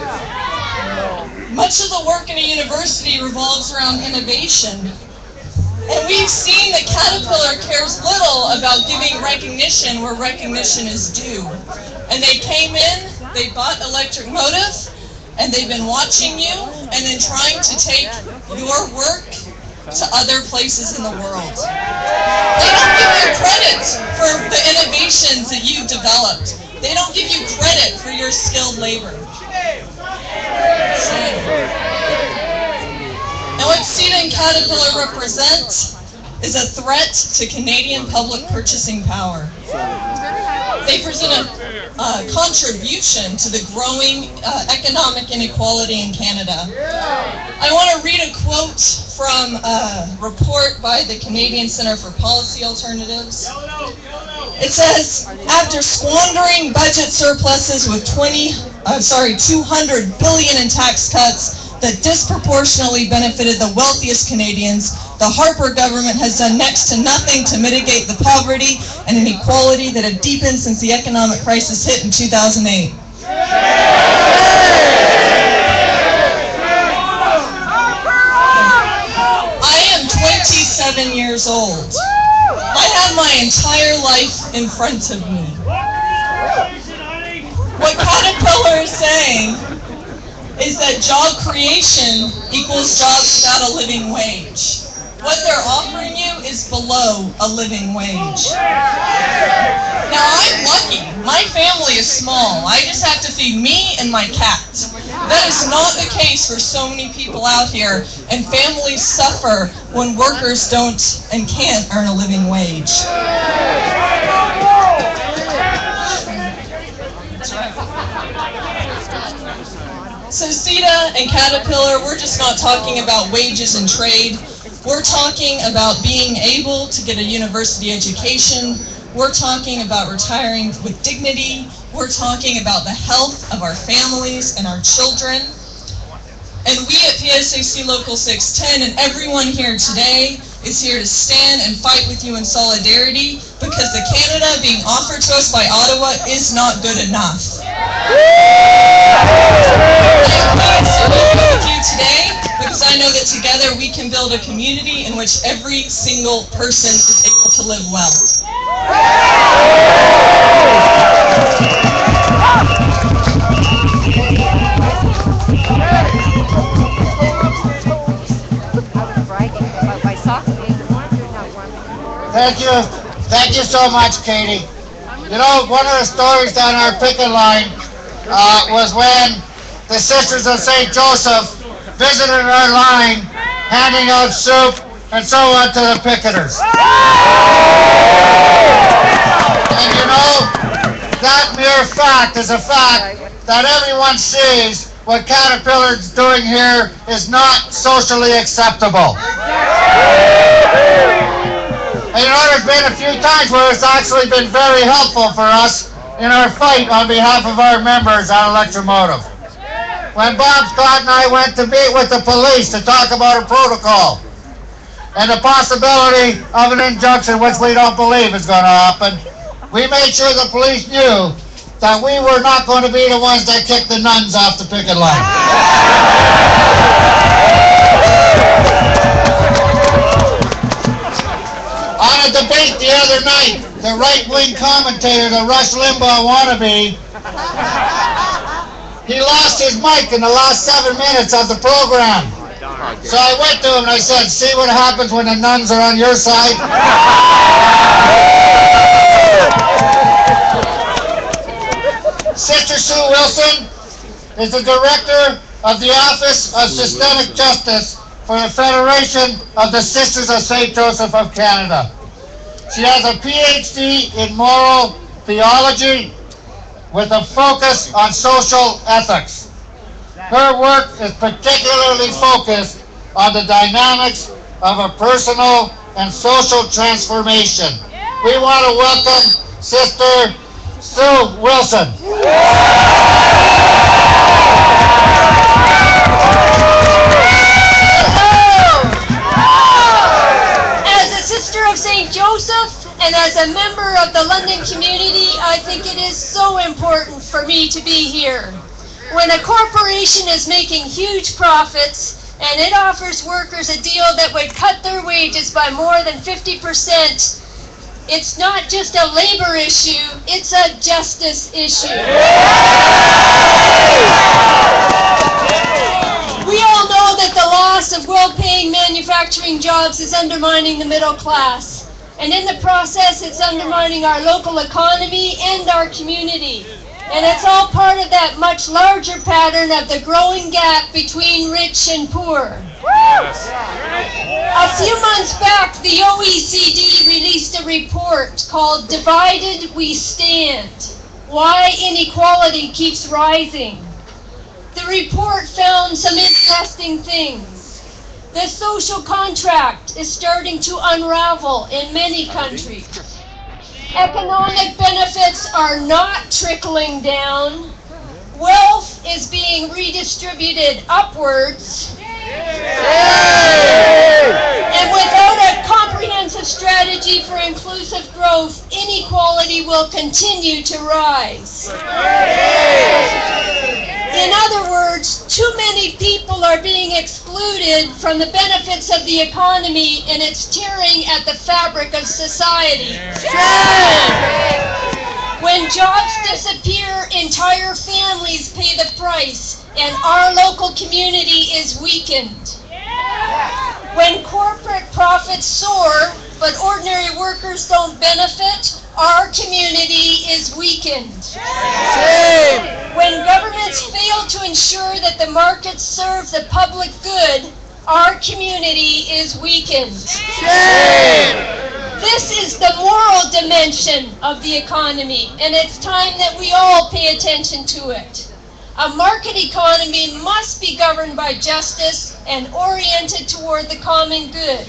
Much of the work in a university revolves around innovation. And we've seen that Caterpillar cares little about giving recognition where recognition is due. And they came in, they bought Electro-Motive, and they've been watching you and then trying to take your work to other places in the world. They don't give you credit for the innovations that you've developed. They don't give you credit for your skilled labor. And what CETA and Caterpillar represent is a threat to Canadian public purchasing power. They present a contribution to the growing economic inequality in Canada. I want to read a quote from a report by the Canadian Centre for Policy Alternatives. It says, after squandering budget surpluses with 200 billion in tax cuts that disproportionately benefited the wealthiest Canadians, the Harper government has done next to nothing to mitigate the poverty and inequality that have deepened since the economic crisis hit in 2008. I am 27 years old. I have my entire life in front of me. What Caterpillar is saying is that job creation equals jobs without a living wage. What they're offering you is below a living wage. Now, I'm lucky. My family is small. I just have to feed me and my cat. That is not the case for so many people out here, and families suffer when workers don't and can't earn a living wage. So CETA and Caterpillar, we're just not talking about wages and trade. We're talking about being able to get a university education. We're talking about retiring with dignity. We're talking about the health of our families and our children. And we at PSAC Local 610 and everyone here today is here to stand and fight with you in solidarity, because the Canada being offered to us by Ottawa is not good enough. I'm pleased to be with you today because I know that together we can build a community in which every single person is able to live well. Thank you so much, Katie. You know, one of the stories down our picket line was when the Sisters of St. Joseph visited our line, handing out soup and so on to the picketers. And you know, that mere fact is a fact that everyone sees what Caterpillar is doing here is not socially acceptable. And you know, there's been a few times where it's actually been very helpful for us in our fight on behalf of our members on Electro-Motive. When Bob Scott and I went to meet with the police to talk about a protocol and the possibility of an injunction, which we don't believe is going to happen, we made sure the police knew that we were not going to be the ones that kicked the nuns off the picket line. On a debate the other night, the right-wing commentator, the Rush Limbaugh wannabe, he lost his mic in the last 7 minutes of the program. So I went to him and I said, see what happens when the nuns are on your side? Sister Sue Wilson, is the Director of the Office of Systemic Justice for the Federation of the Sisters of St. Joseph of Canada. She has a PhD in moral theology with a focus on social ethics. Her work is particularly focused on the dynamics of a personal and social transformation. We want to welcome Sister Sue Wilson. As a sister of St. Joseph and as a member of the London community, I think it is so important for me to be here. When a corporation is making huge profits and it offers workers a deal that would cut their wages by more than 50%, it's not just a labor issue, it's a justice issue. We all know that the loss of well-paying manufacturing jobs is undermining the middle class. And in the process, it's undermining our local economy and our community. And it's all part of that much larger pattern of the growing gap between rich and poor. A few months back, the OECD released a report called Divided We Stand: Why Inequality Keeps Rising. The report found some interesting things. The social contract is starting to unravel in many countries. Economic benefits are not trickling down. Wealth is being redistributed upwards. And without a comprehensive strategy for inclusive growth, inequality will continue to rise. In other words, too many people are being excluded from the benefits of the economy, and it's tearing at the fabric of society. When jobs disappear, entire families pay the price, and our local community is weakened. When corporate profits soar, but ordinary workers don't benefit, our community is weakened. When governments fail to ensure that the markets serve the public good, our community is weakened. This is the moral dimension of the economy, and it's time that we all pay attention to it. A market economy must be governed by justice and oriented toward the common good.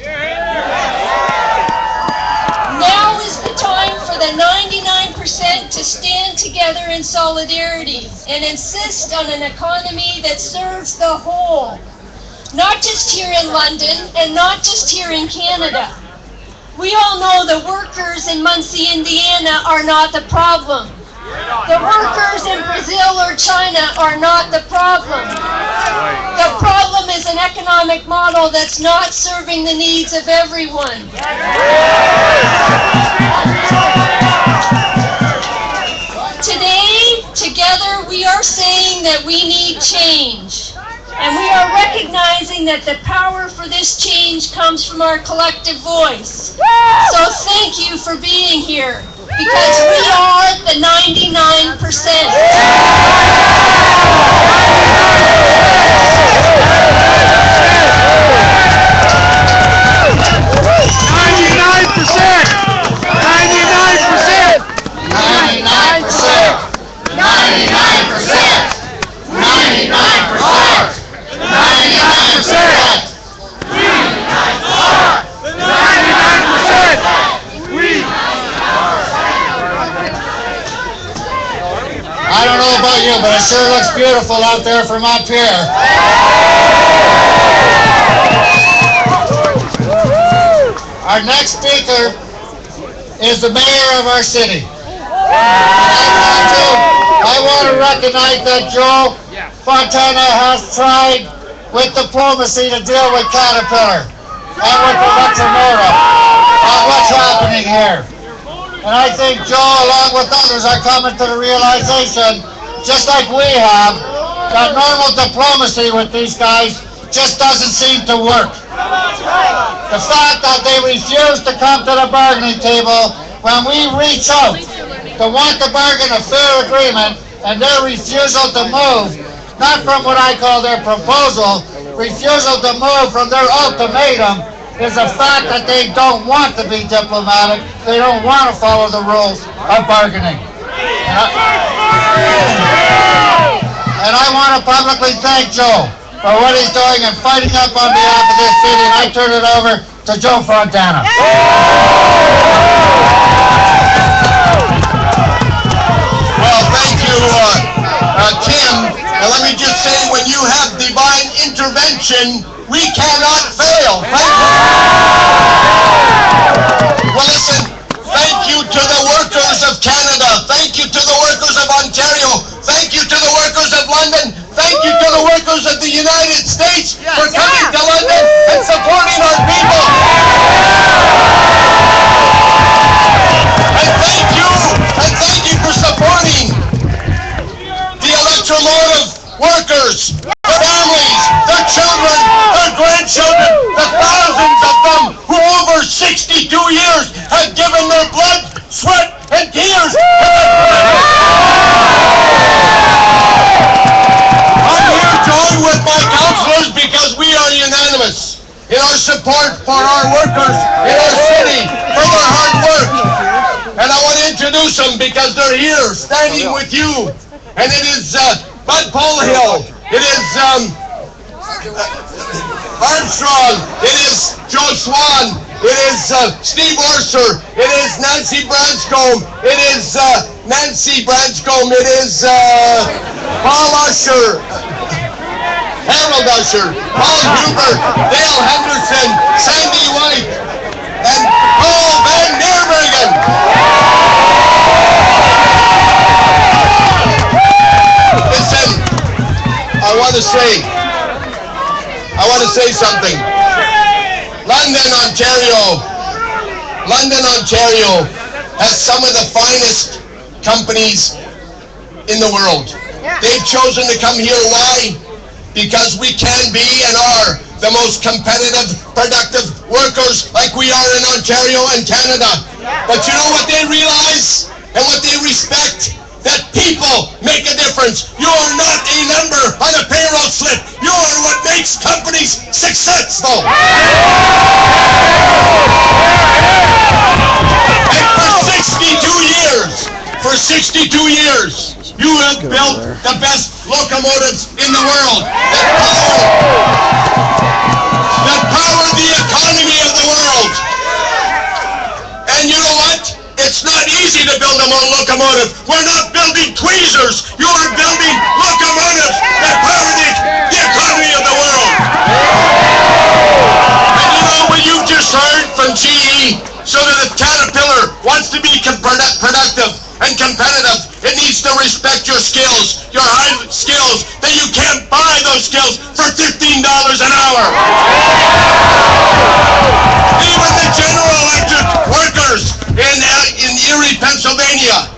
Now is the time for the 99% to stand together in solidarity and insist on an economy that serves the whole, not just here in London and not just here in Canada. We all know the workers in Muncie, Indiana are not the problem. The workers in Brazil or China are not the problem. The problem is an economic model that's not serving the needs of everyone. Today, together, we are saying that we need change. And we are recognizing that the power for this change comes from our collective voice. So thank you for being here, because we are the 99%. I don't know about you, but it sure looks beautiful out there from up here. Our next speaker is the mayor of our city. I want to recognize that Joe Fontana has tried with diplomacy to deal with Caterpillar and with Electro-Motive on what's happening here. And I think Joe, along with others, are coming to the realization, just like we have, that normal diplomacy with these guys just doesn't seem to work. The fact that they refuse to come to the bargaining table when we reach out to want to bargain a fair agreement, and their refusal to move not from what I call their proposal, refusal to move from their ultimatum, is the fact that they don't want to be diplomatic. They don't want to follow the rules of bargaining. And I want to publicly thank Joe for what he's doing and fighting up on behalf of this city, and I turn it over to Joe Fontana. Well, thank you, Tim. And let me just say, when you have divine intervention, we cannot fail. Well, listen, thank you to the workers of Canada. Thank you to the workers of Ontario. Thank you to the workers of London. Thank you to the workers of the United States for coming to London and supporting our people. And thank you for supporting the Electro-Motive workers, their families, their children, their grandchildren, the thousands of them who over 62 years have given their blood, sweat, and tears. I'm here joined with my councillors because we are unanimous in our support for our workers in our city, for their hard work. And I want to introduce them because they're here, standing with you. And it is Bud Polhill, it is Armstrong, it is Joe Swan, it is Steve Orser, it is Nancy Branscombe, it is Nancy Branscombe, it is Paul Usher, Harold Usher, Paul Huber, Dale Henderson, Sandy White, and Paul Van Nierbergen. Listen, I want to say something. London, Ontario has some of the finest companies in the world. They've chosen to come here. Why? Because we can be and are the most competitive, productive workers like we are in Ontario and Canada. But you know what they realize and what they respect? That people make a difference. You are not a number on a payroll slip. You are what makes companies successful. And for 62 years, you have built the best locomotives in the world that power the economy of the world. And you know what? It's not easy to build a locomotive. We're not building tweezers. You are building locomotives that power the economy of the world. And you know what you've just heard from GE? So that if Caterpillar wants to be productive and competitive, it needs to respect your skills, your high skills, that you can't buy those skills for $15 an hour. Even the General Electric workers in Erie, Pennsylvania,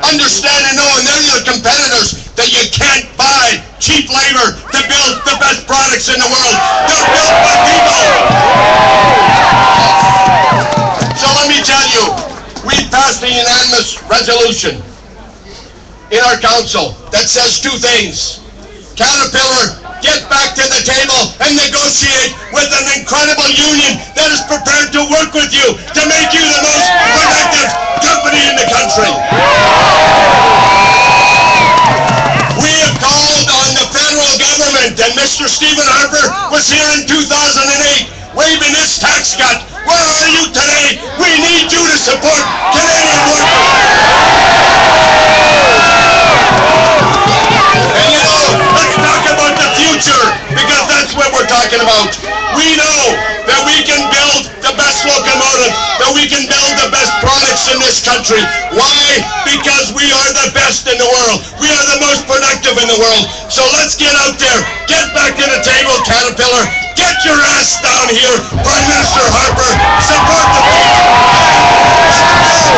understand and know, and they're your competitors, that you can't buy cheap labor to build the best products in the world. They're built by people. So let me tell you, we passed a unanimous resolution in our council that says two things. Caterpillar, get back to the table and negotiate with an incredible union that is prepared to work with you to make you the most productive company in the country. We have called on the federal government, and Mr. Stephen Harper was here in 2008 waving his tax cut. Where are you today? We need you to support Canadian workers. And you know, let's talk about the future, because that's what we're talking about. We know that we can build the best locomotive, that we can build the best products in this country. Why? Because we are the best in the world. We are the most productive in the world. So let's get out there. Get back to the table, Caterpillar. Get your ass down here, Prime Minister Harper. Support the people.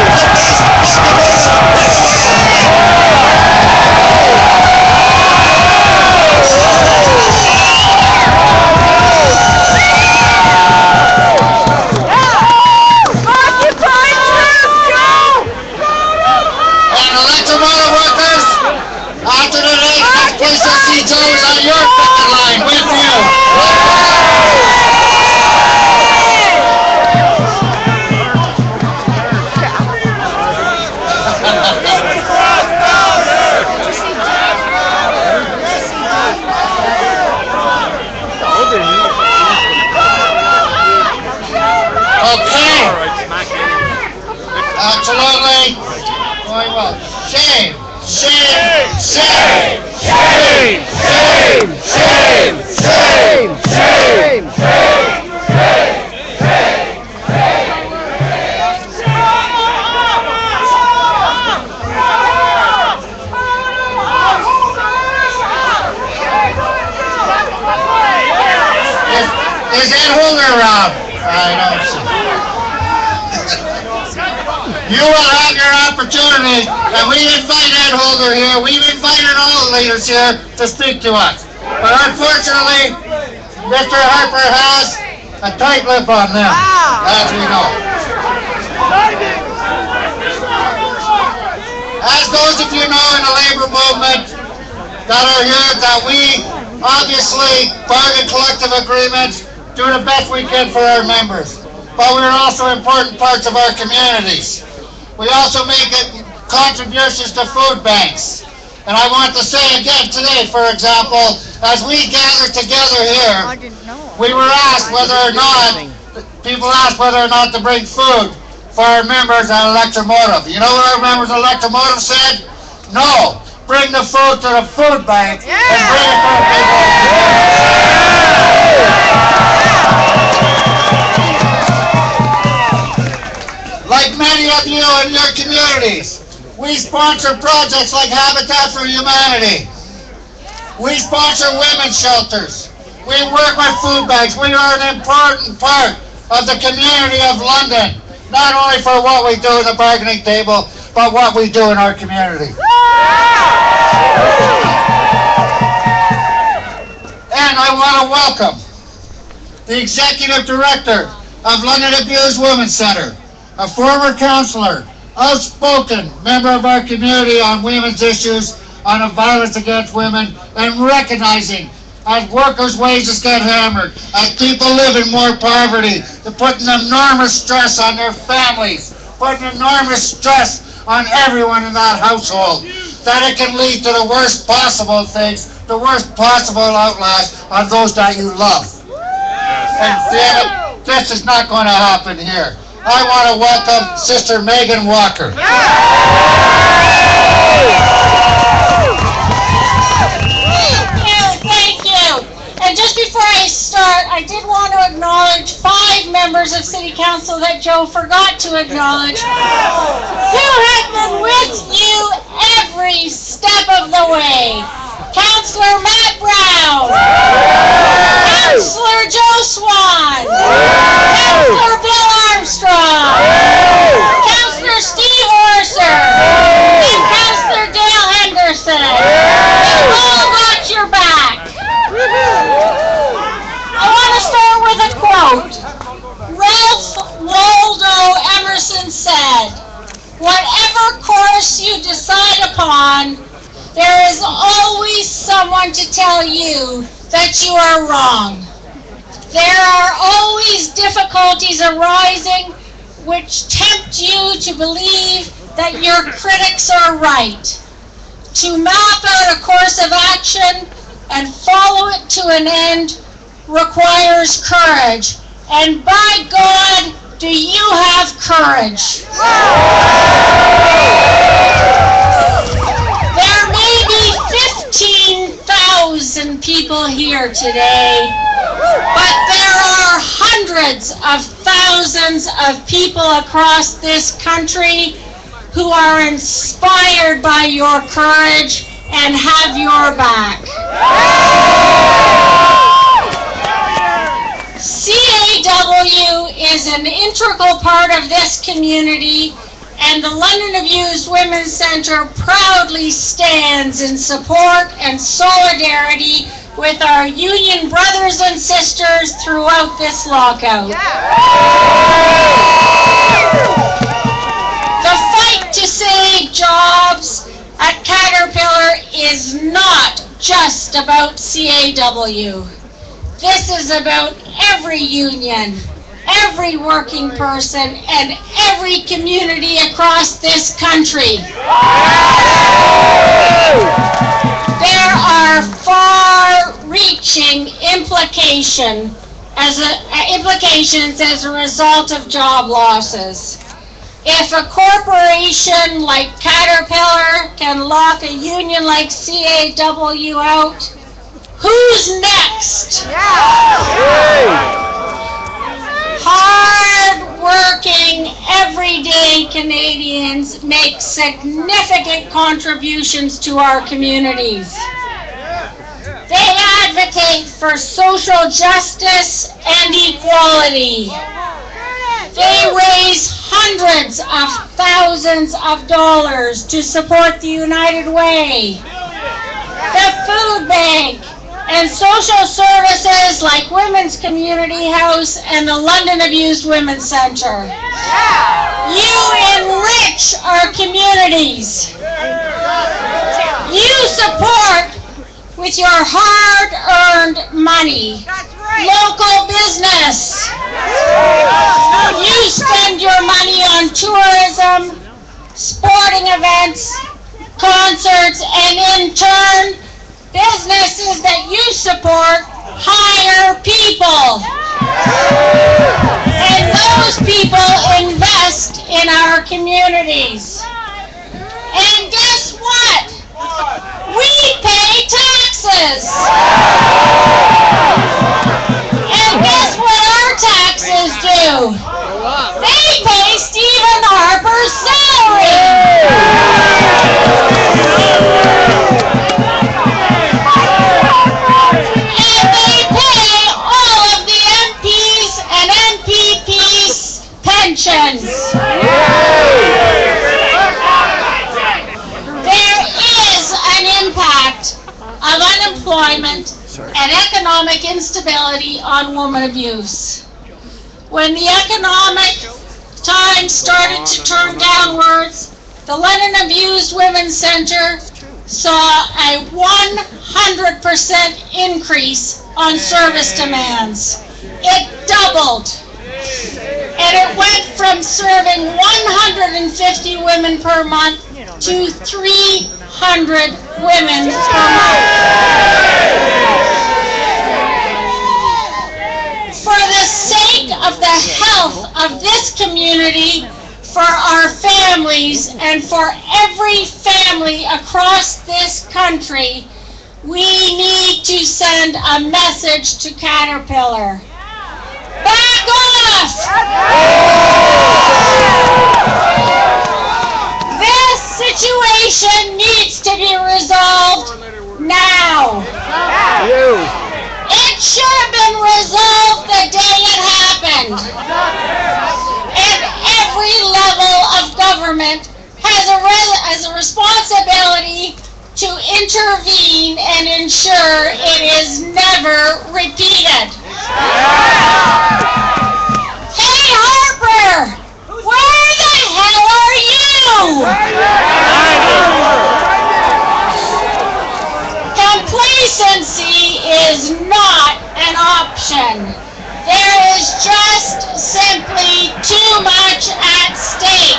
The best locomotive in the Electro-Motive workers, after today's place to see Joe Is Ed Holder around? I don't see. You will have your opportunity, and we invite Ed Holder here. We've invited all the leaders here to speak to us. But unfortunately, Mr. Harper has a tight lip on them, as we know. As those of you know in the labor movement that are here, that we obviously bargain collective agreements, do the best we can for our members. But we're also important parts of our communities. We also make contributions to food banks. And I want to say again today, for example, as we gather together here, we were asked whether or not, people asked whether or not to bring food for our members at Electro-Motive. You know what our members at Electro-Motive said? No, bring the food to the food bank and bring it to the people. Like many of you in your communities, we sponsor projects like Habitat for Humanity. We sponsor women's shelters. We work with food banks. We are an important part of the community of London, not only for what we do at the bargaining table, but what we do in our community. And I want to welcome the Executive Director of London Abused Women's Centre, a former councillor, outspoken member of our community on women's issues, on the violence against women, and recognizing as workers' wages get hammered, as people live in more poverty, they're putting enormous stress on their families, putting enormous stress on everyone in that household, that it can lead to the worst possible things, the worst possible outlaws on those that you love. And damn it, this is not going to happen here. I want to welcome Sister Megan Walker. Thank you. And just before I start, I did want to acknowledge 5 members of City Council that Joe forgot to acknowledge, who have been with you every step of the way. Councillor Matt Brown, Councillor Joe Swan, Councillor Bill Armstrong, Councillor Steve Orser, and Councillor Dale Henderson. We've all got your back. I want to start with a quote. Ralph Waldo Emerson said, "Whatever course you decide upon, there is always someone to tell you that you are wrong. There are always difficulties arising which tempt you to believe that your critics are right. To map out a course of action and follow it to an end requires courage. And by God, do you have courage?" There may be 15,000 people here today, but there are hundreds of thousands of people across this country who are inspired by your courage and have your back. CAW is an integral part of this community, and the London Abused Women's Centre proudly stands in support and solidarity with our union brothers and sisters throughout this lockout. The fight to save jobs at Caterpillar is not just about CAW. This is about every union, every working person, and every community across this country. There are far-reaching implications as a result of job losses. If a corporation like Caterpillar can lock a union like CAW out, who's next? Hard-working, everyday Canadians make significant contributions to our communities. They add advocate for social justice and equality. They raise hundreds of thousands of dollars to support the United Way, the food bank, and social services like Women's Community House and the London Abused Women's Centre. You enrich our communities. You support with your hard-earned money local business. You spend your money on tourism, sporting events, concerts, and in turn, businesses that you support hire people. And those people invest in our communities. And guess what? We pay taxes. And guess what our taxes do? They pay Stephen Harper's salary. And they pay all of the MPs and MPPs' pensions. There is an impact of unemployment and economic instability on woman abuse. When the economic times started to turn downwards, the London Abused Women's Centre saw a 100% increase on service demands. It doubled. And it went from serving 150 women per month to 300 women per month. For the sake of the health of this community, for our families, and for every family across this country, we need to send a message to Caterpillar. Back off! This situation needs to be resolved now. It should have been resolved the day it happened. And every level of government has a responsibility to intervene and ensure it is never repeated. Hey Harper! Where the hell are you? Complacency is not an option. There is just simply too much at stake.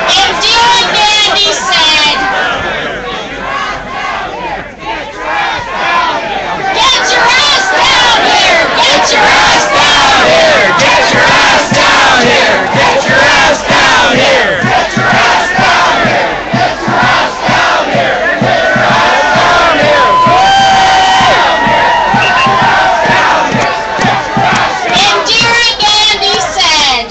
Indira Gandhi said, "Get your ass down here! Get your ass down here! Get your ass down here! Get your ass down here! Get your ass down here! Get your ass down here! Get your ass down here! Indira Gandhi said,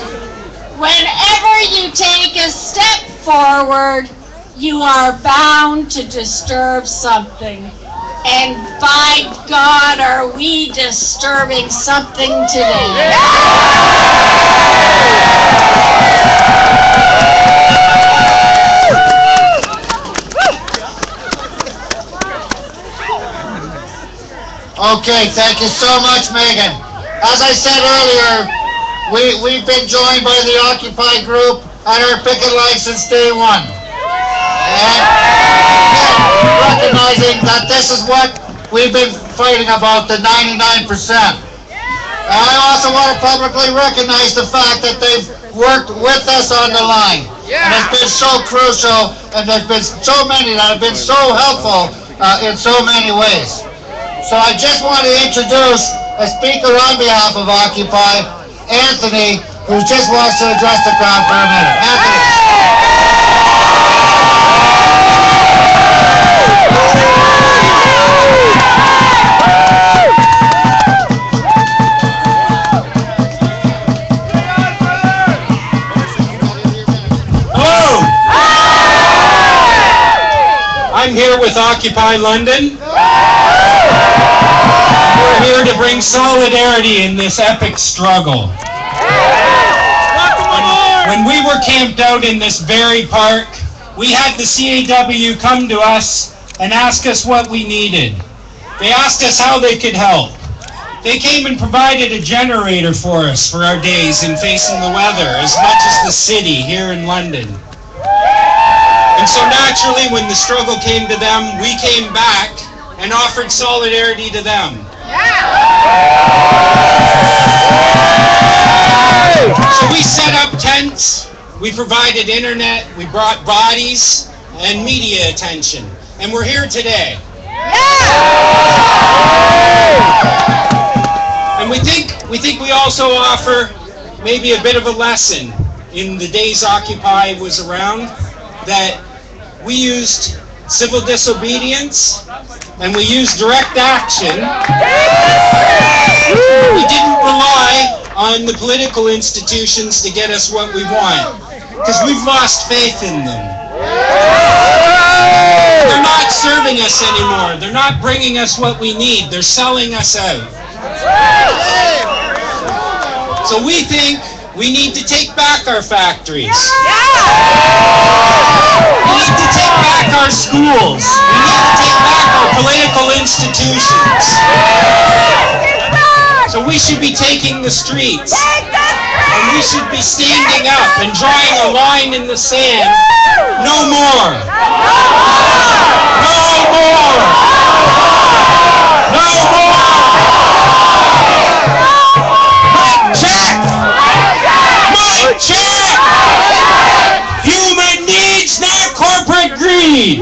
whenever you take a step forward, you are bound to disturb something. And by God, are we disturbing something today? Okay, thank you so much, Megan. As I said earlier, we've been joined by the Occupy group on our picket line since day one. And recognizing that this is what we've been fighting about, the 99%. And I also want to publicly recognize the fact that they've worked with us on the line. And it's been so crucial, and there's been so many that have been so helpful in so many ways. So I just want to introduce a speaker on behalf of Occupy, Anthony, who just wants to address the crowd for a minute. Anthony. Hello! I I'm here with Occupy London. We're here to bring solidarity in this epic struggle. When we were camped out in this very park, we had the CAW come to us and ask us what we needed. They asked us how they could help. They came and provided a generator for us for our days in facing the weather, as much as the city here in London. And so naturally, when the struggle came to them, we came back and offered solidarity to them. So we set up tents, we provided internet, we brought bodies and media attention, and we're here today. And we think we also offer maybe a bit of a lesson in the days Occupy was around, that we used civil disobedience and we used direct action. We didn't rely on the political institutions to get us what we want, because we've lost faith in them. They're not serving us anymore. They're not bringing us what we need. They're selling us out. So we think we need to take back our factories. We need to take back our schools. We need to take back our political institutions. So we should be taking the streets. And we should be standing up and drawing a line in the sand. No more. No more. No more. Check! Mike, check! Human needs, not corporate greed!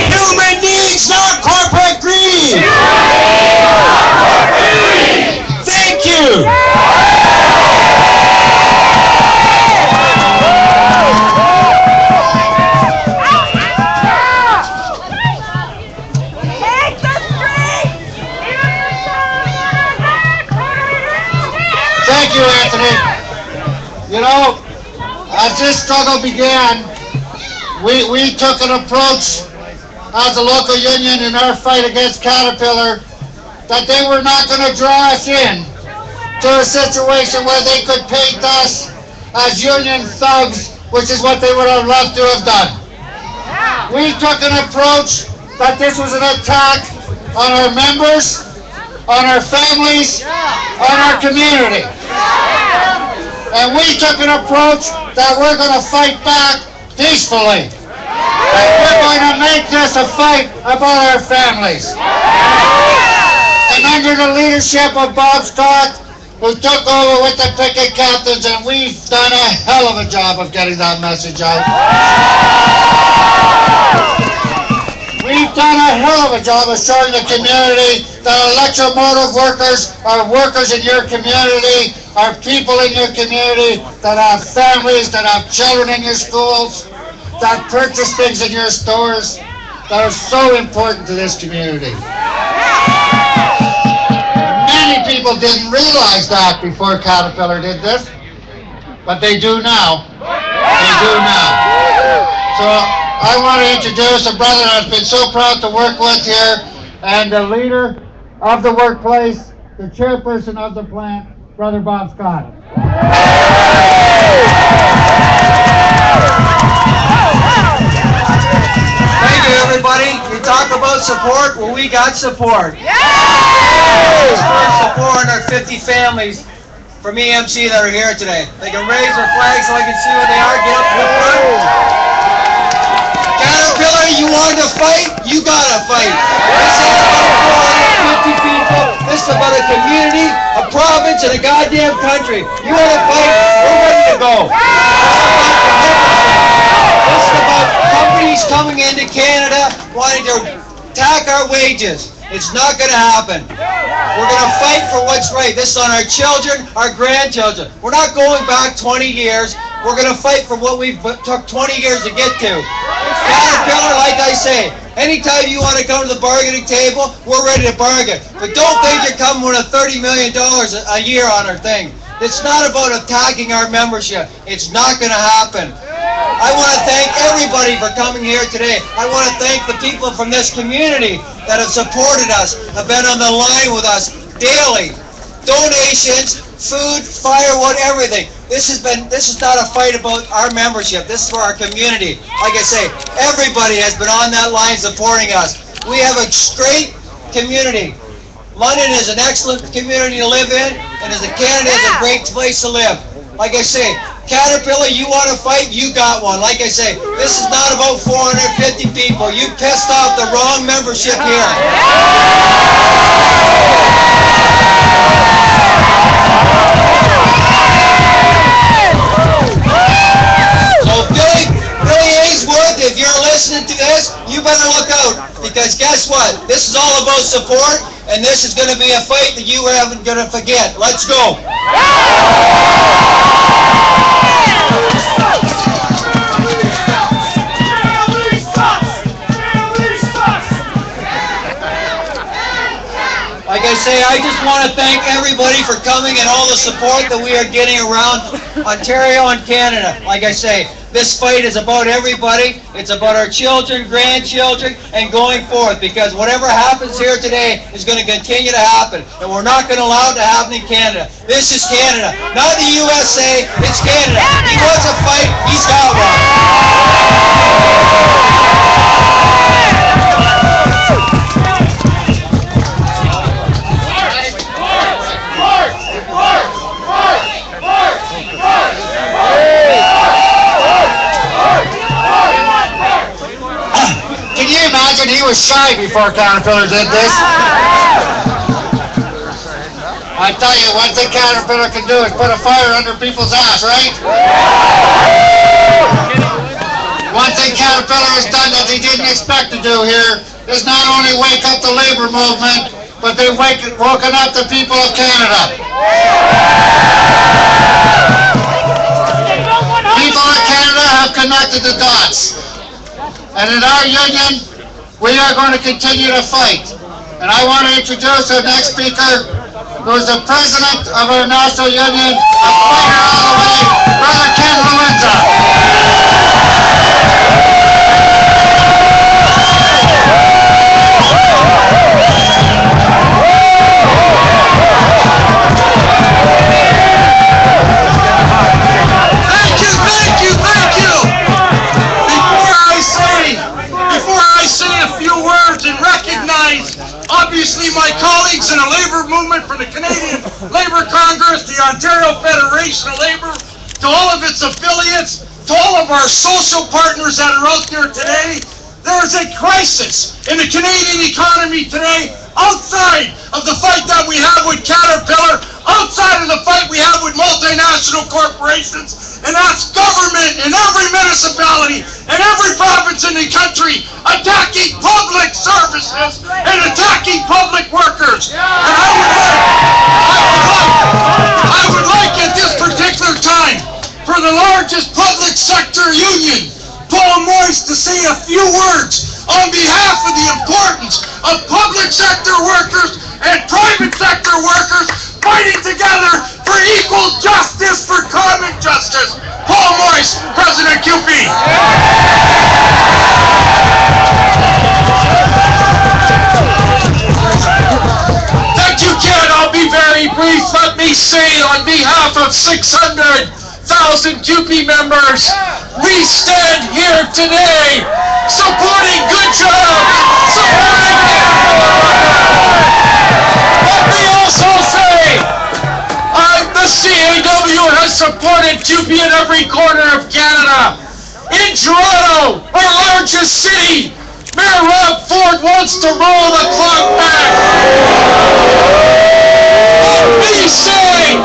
Human needs, not corporate greed! Thank you! Thank you, Anthony. You know, as this struggle began, we took an approach as a local union in our fight against Caterpillar that they were not going to draw us in to a situation where they could paint us as union thugs, which is what they would have loved to have done. We took an approach that this was an attack on our members, on our families, on our community. And we took an approach that we're going to fight back peacefully. And we're going to make this a fight about our families. And under the leadership of Bob Scott, who took over with the picket captains, and we've done a hell of a job of getting that message out. We've done a hell of a job of showing the community that Electro-Motive workers are workers in your community, are people in your community that have families, that have children in your schools, that purchase things in your stores, that are so important to this community. Many people didn't realize that before Caterpillar did this, but they do now. They do now. So I want to introduce a brother I've been so proud to work with here, and the leader of the workplace, the chairperson of the plant, Brother Bob Scott. Thank you, everybody. You talk about support, well, we got support. Support our 50 families from EMC that are here today. They can raise their flags so I can see where they are. Get up to the front. Caterpillar, you wanted to fight? You gotta fight. This ain't about 450 people. This is about a community, a province, and a goddamn country. You wanna fight? We're ready to go. This is about companies coming into Canada wanting to attack our wages. It's not going to happen. We're going to fight for what's right. This is on our children, our grandchildren. We're not going back 20 years. We're going to fight for what we took 20 years to get to. Caterpillar, like I say, anytime you want to come to the bargaining table, we're ready to bargain. But don't think you're coming with a $30 million a year on our thing. It's not about attacking our membership. It's not going to happen. I want to thank everybody for coming here today. I want to thank the people from this community that have supported us, have been on the line with us daily. Donations, food, firewood, everything. This is not a fight about our membership. This is for our community. Like I say, everybody has been on that line supporting us. We have a great community. London is an excellent community to live in, and as a Canada is a great place to live. Like I say, Caterpillar, you want to fight, you got one. Like I say, this is not about 450 people. You pissed off the wrong membership here. So Billy Ainsworth, if you're listening to this, you better look out, because guess what? This is all about support, and this is going to be a fight that you aren't going to forget. Let's go. Like I say, I just want to thank everybody for coming and all the support that we are getting around Ontario and Canada. Like I say, this fight is about everybody. It's about our children, grandchildren, and going forth, because whatever happens here today is going to continue to happen, and we're not going to allow it to happen in Canada. This is Canada, not the USA, it's Canada. He wants a fight, he's got one. Can you imagine he was shy before Caterpillar did this? I tell you, one thing Caterpillar can do is put a fire under people's ass, right? One thing Caterpillar has done that he didn't expect to do here is not only wake up the labor movement, but they've woken up the people of Canada. People of Canada have connected the dots. And in our union, we are going to continue to fight. And I want to introduce our next speaker, who is the president of our national union, a fighter all the way, Brother Ken Luenza. Obviously, my colleagues in the labor movement for the Canadian Labour Congress, the Ontario Federation of Labour, to all of its affiliates, to all of our social partners that are out there today, there is a crisis in the Canadian economy today, outside of the fight that we have with Caterpillar, outside of the fight we have with multinational corporations, and that's government in every municipality and every province in the country attacking public services and attacking public workers. And I would like at this particular time for the largest public sector union, Paul Moyse, to say a few words on behalf of the importance of public sector workers and private sector workers fighting together for equal justice, for common justice. Paul Moyse, President QP. Thank you, Ken. I'll be very brief. Let me say on behalf of 600,000 QP members, we stand here today supporting good jobs, supporting Let me also say, the CAW has supported QP in every corner of Canada. In Toronto, our largest city, Mayor Rob Ford wants to roll the clock back. Let me say,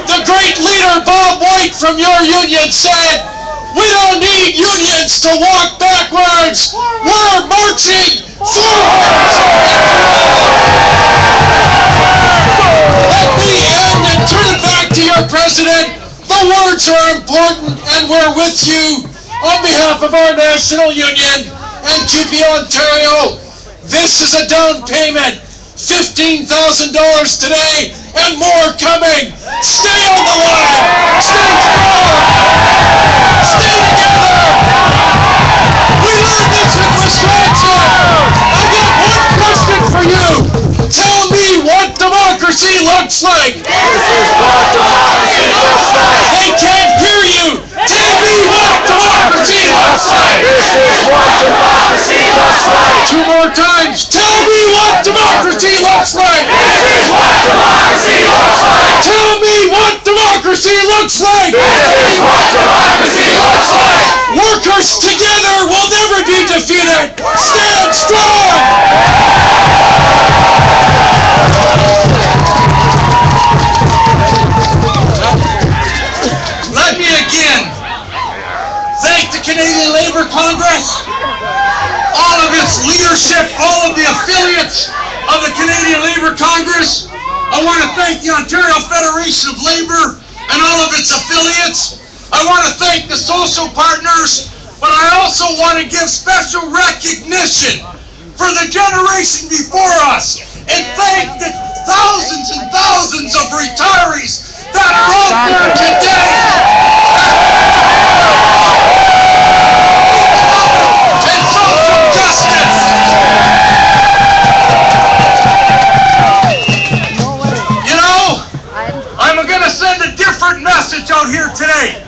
the great leader Bob White from your union said, we don't need unions to walk backwards. We're marching forwards. Let me end and turn it back to your president. The words are important, and we're with you on behalf of our national union and QP Ontario. This is a down payment, $15,000 today, and more coming. Stay on the line. Stay strong. Stay together. We learned this in Wisconsin. I got one question for you. Tell me what democracy looks like. This is what democracy looks like. They can't hear you. Tell me what democracy looks like. This is what democracy looks like. Two more times. Tell me what democracy looks like. This is what democracy looks like. Tell me what democracy looks like. This is what democracy looks like. Workers together will never be defeated. Stand strong. Let me again thank the Canadian Labour Congress, all of its leadership, all of the affiliates of the Canadian Labour Congress. I want to thank the Ontario Federation of Labour and all of its affiliates. I want to thank the social partners, but I also want to give special recognition for the generation before us and thank the thousands and thousands of retirees that are out there today. And social justice. You know, I'm going to send a different message out here today,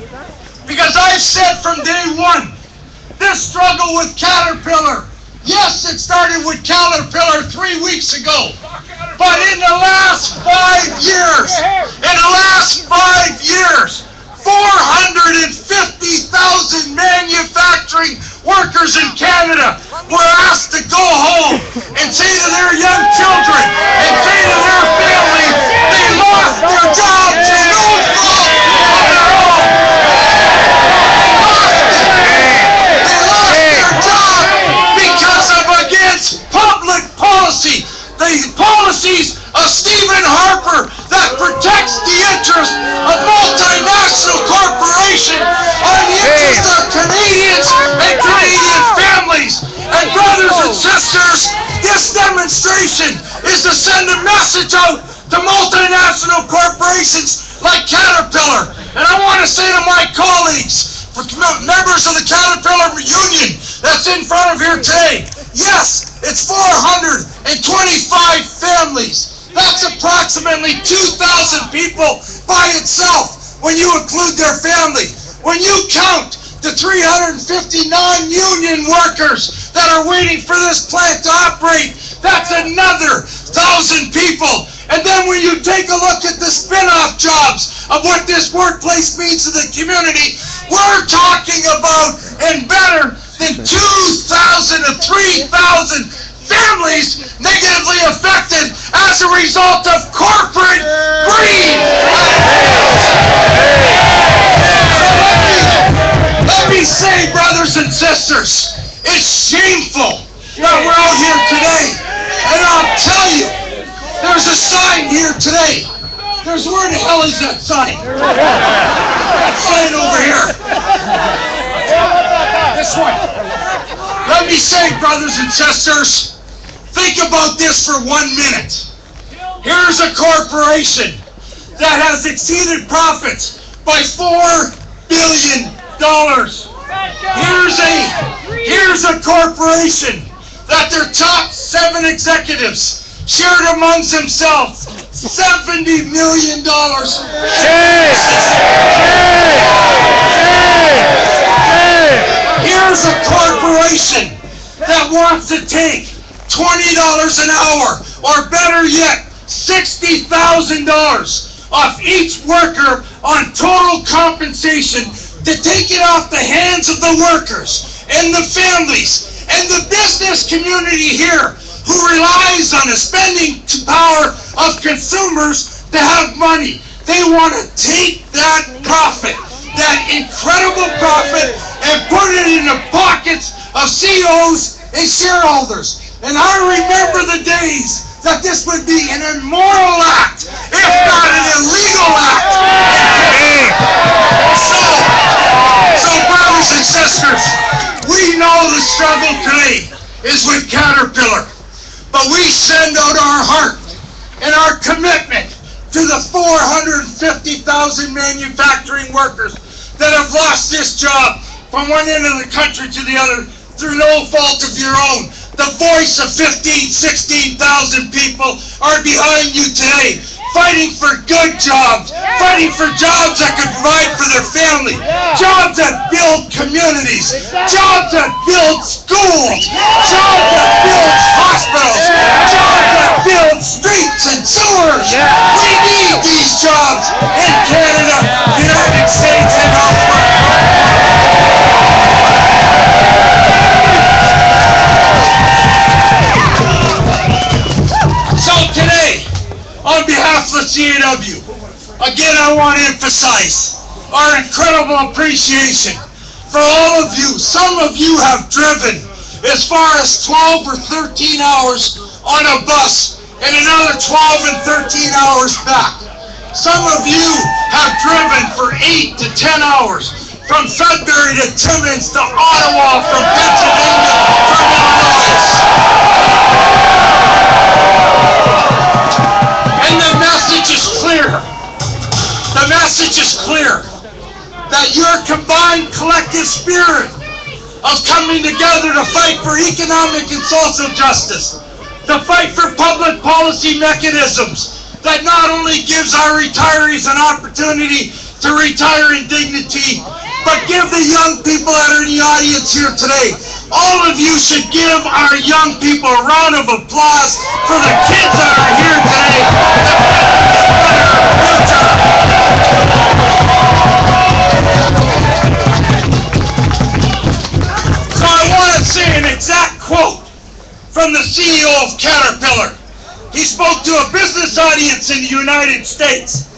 because I've said from day one, this struggle with Caterpillar, yes, it started with Caterpillar 3 weeks ago, but in the last 5 years, 450,000 manufacturing workers in Canada were asked to go home and say to their young children and say to their families they lost their jobs through no fault of their own. They lost their job because of against public policy. The policies of Stephen Harper that protects the interests of multinational corporations are the interests of Canadians and Canadian families. And brothers and sisters, this demonstration is to send a message out to multinational corporations like Caterpillar. And I want to say to my colleagues, members of the Caterpillar Union that's in front of here today, yes, it's 425 families. That's approximately 2,000 people by itself when you include their family. When you count the 359 union workers that are waiting for this plant to operate, that's another 1,000 people. And then when you take a look at the spin-off jobs of what this workplace means to the community, we're talking about, and better than 2,000 to 3,000 families negatively affected as a result of corporate greed. Let me say, brothers and sisters, it's shameful that we're out here today. And I'll tell you, there's a sign here today. Where the hell is that sign? That sign over here. This one. Let me say, brothers and sisters, think about this for 1 minute. Here's a corporation that has exceeded profits by $4 billion. Here's a corporation that their top 7 executives shared amongst themselves $70 million. Here's a corporation that wants to take $20 an hour, or better yet, $60,000 off each worker on total compensation, to take it off the hands of the workers and the families and the business community here, who relies on the spending power of consumers to have money. They want to take that profit, that incredible profit, and put it in the pockets of CEOs and shareholders. And I remember the days that this would be an immoral act, if not an illegal act. So brothers and sisters, we know the struggle today is with Caterpillar, but we send out our heart and our commitment to the 450,000 manufacturing workers that have lost this job from one end of the country to the other through no fault of your own. The voice of 15,000, 16,000 people are behind you today, fighting for good jobs, fighting for jobs that could provide for their family, jobs that build communities, jobs that build schools, jobs that build hospitals, jobs that build streets and sewers. We need these jobs in Canada, the United States, and elsewhere. So today, on behalf of the CAW, again I want to emphasize our incredible appreciation for all of you. Some of you have driven as far as 12 or 13 hours on a bus and another 12 and 13 hours back. Some of you have driven for 8 to 10 hours from Sudbury to Timmins to Ottawa, from Pennsylvania, from Illinois. And the message is clear. The message is clear that your combined collective spirit of coming together to fight for economic and social justice, to fight for public policy mechanisms that not only gives our retirees an opportunity to retire in dignity, but give the young people that are in the audience here today. All of you should give our young people a round of applause for the kids that are here today. So I want to say an exact quote from the CEO of Caterpillar. He spoke to a business audience in the United States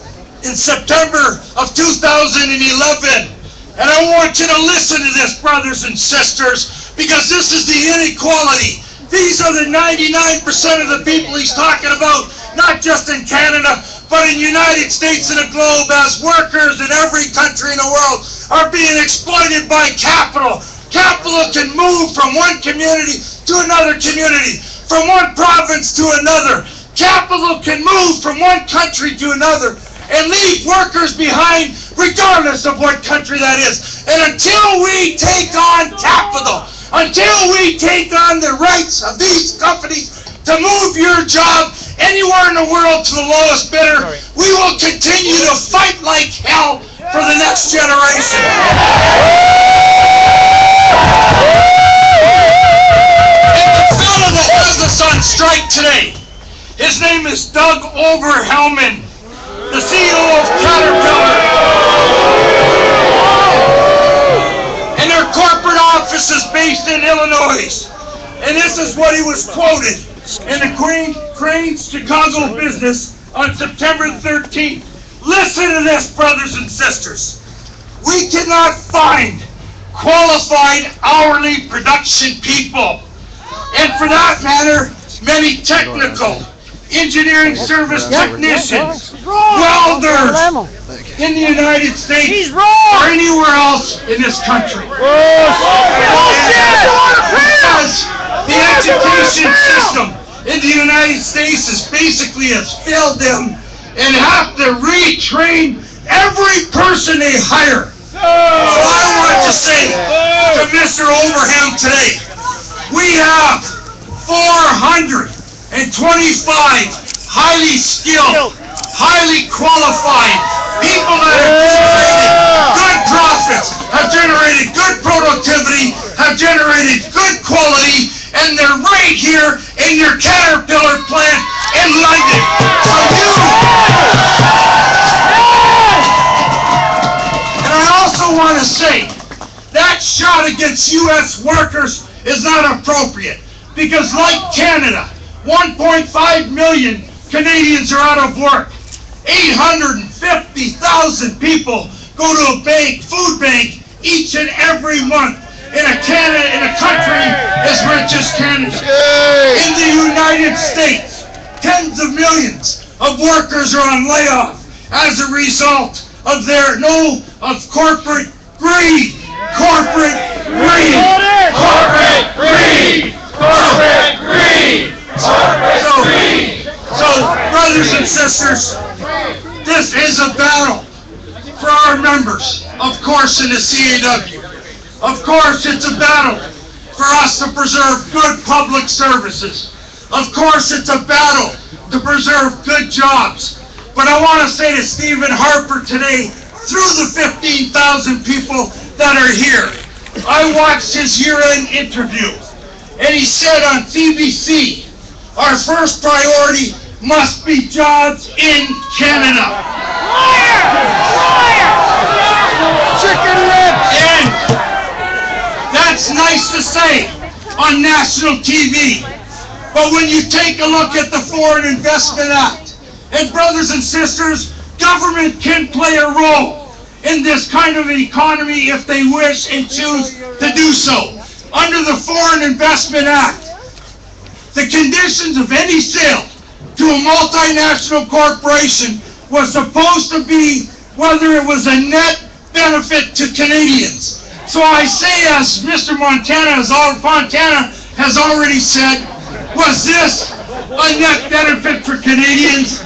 in September of 2011. And I want you to listen to this, brothers and sisters, because this is the inequality. These are the 99% of the people he's talking about, not just in Canada, but in the United States and the globe, as workers in every country in the world are being exploited by capital. Capital can move from one community to another community, from one province to another. Capital can move from one country to another and leave workers behind, regardless of what country that is. And until we take on capital, until we take on the rights of these companies to move your job anywhere in the world to the lowest bidder, we will continue to fight like hell for the next generation. And the fellow that has us on strike today, his name is Doug Overhelman, the CEO of Caterpillar. And their corporate office is based in Illinois. And this is what he was quoted in the Crane's Chicago Business on September 13th. Listen to this, brothers and sisters. We cannot find qualified hourly production people, and for that matter, many technical engineering service technicians, welders in the United States or anywhere else in this country. Because the education system in the United States is basically has failed them and have to retrain every person they hire. So I want to say to Mr. Overham today, we have 425 highly skilled, highly qualified people that have generated good profits, have generated good productivity, have generated good quality, and they're right here in your Caterpillar plant in London. So and I also want to say that shot against U.S. workers is not appropriate, because like Canada, 1.5 million Canadians are out of work. 850,000 people go to a bank, food bank, each and every month in a country as rich as Canada. In the United States, tens of millions of workers are on layoff as a result of corporate greed. Corporate greed. Corporate greed. Corporate greed. So, brothers and sisters, course, in the CAW. Of course, it's a battle for us to preserve good public services. Of course, it's a battle to preserve good jobs. But I want to say to Stephen Harper today, through the 15,000 people that are here, I watched his year-end interview, and he said on CBC, our first priority must be jobs in Canada. Chicken lips! And that's nice to say on national TV. But when you take a look at the Foreign Investment Act, and brothers and sisters, government can play a role in this kind of an economy if they wish and choose to do so. Under the Foreign Investment Act, the conditions of any sale to a multinational corporation was supposed to be whether it was a net benefit to Canadians. So I say, as Mr. Montana has already said, was this a net benefit for Canadians?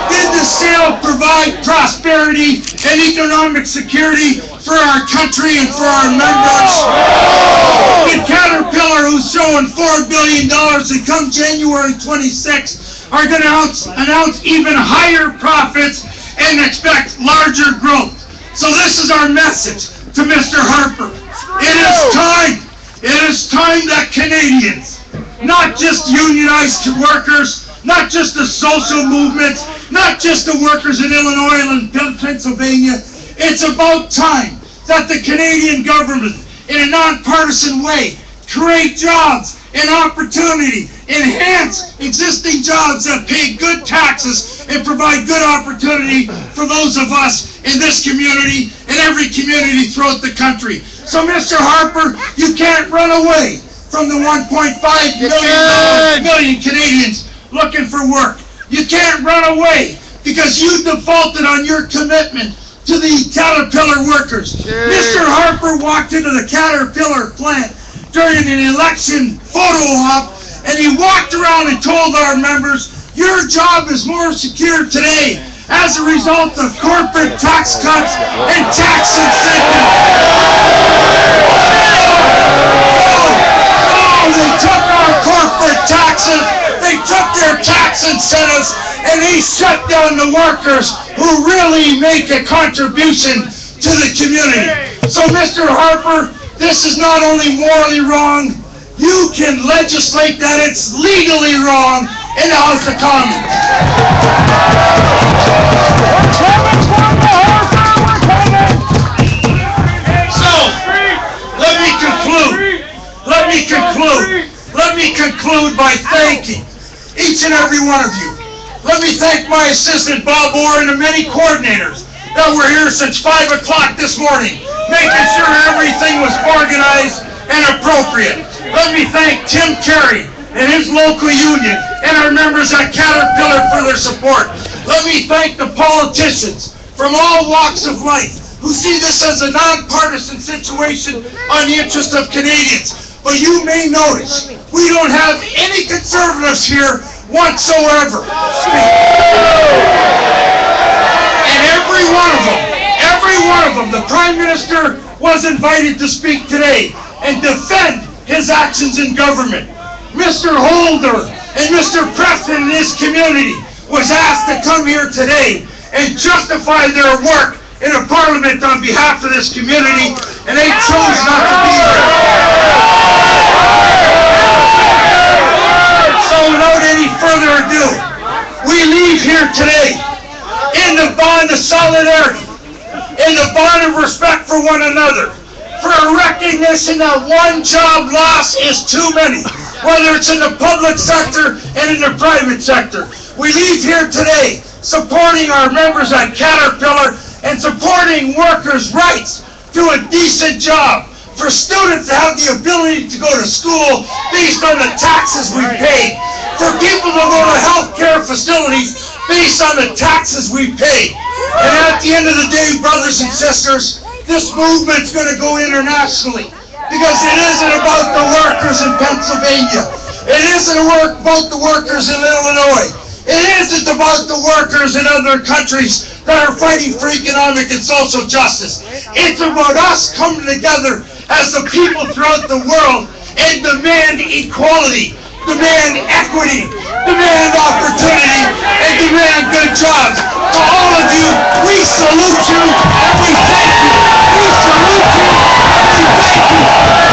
Did the sale provide prosperity and economic security for our country and for our members? Did Caterpillar, who's showing $4 billion and come January 26th, are going to announce even higher profits and expect larger growth? So this is our message to Mr. Harper. It is time that Canadians, not just unionized workers, not just the social movements, not just the workers in Illinois and Pennsylvania, it's about time that the Canadian government, in a nonpartisan way, create jobs and opportunity, enhance existing jobs that pay good taxes and provide good opportunity for those of us in this community and every community throughout the country. So Mr. Harper, you can't run away from the 1.5 million Canadians looking for work. You can't run away because you defaulted on your commitment to the Caterpillar workers. Mr. Harper walked into the Caterpillar plant during an election photo op, and he walked around and told our members, your job is more secure today as a result of corporate tax cuts and tax incentives. They took our corporate taxes, they took their tax incentives, and they shut down the workers who really make a contribution to the community. So Mr. Harper, this is not only morally wrong, you can legislate that it's legally wrong in the House of Commons. So, let me conclude by thanking each and every one of you. Let me thank my assistant, Bob Orr, and the many coordinators that were here since 5 o'clock this morning, making sure everything was organized and appropriate. Let me thank Tim Carey and his local union and our members at Caterpillar for their support. Let me thank the politicians from all walks of life who see this as a nonpartisan situation on the interest of Canadians. But you may notice we don't have any conservatives here whatsoever. And every one of them, the Prime Minister was invited to speak today and defend his actions in government. Mr. Holder and Mr. Preston in this community was asked to come here today and justify their work in a parliament on behalf of this community, and they chose not to be here. So without any further ado, we leave here today in the bond of solidarity, in the bond of respect for one another, for a recognition that one job loss is too many, whether it's in the public sector and in the private sector. We leave here today supporting our members at Caterpillar and supporting workers' rights to a decent job, for students to have the ability to go to school based on the taxes we pay, for people to go to health care facilities based on the taxes we pay. And at the end of the day, brothers and sisters, this movement's going to go internationally, because it isn't about the workers in Pennsylvania. It isn't about the workers in Illinois. It isn't about the workers in other countries that are fighting for economic and social justice. It's about us coming together as the people throughout the world and demand equality, demand equity, demand opportunity, and demand good jobs. To all of you, we salute you and we thank you. We salute you and we thank you.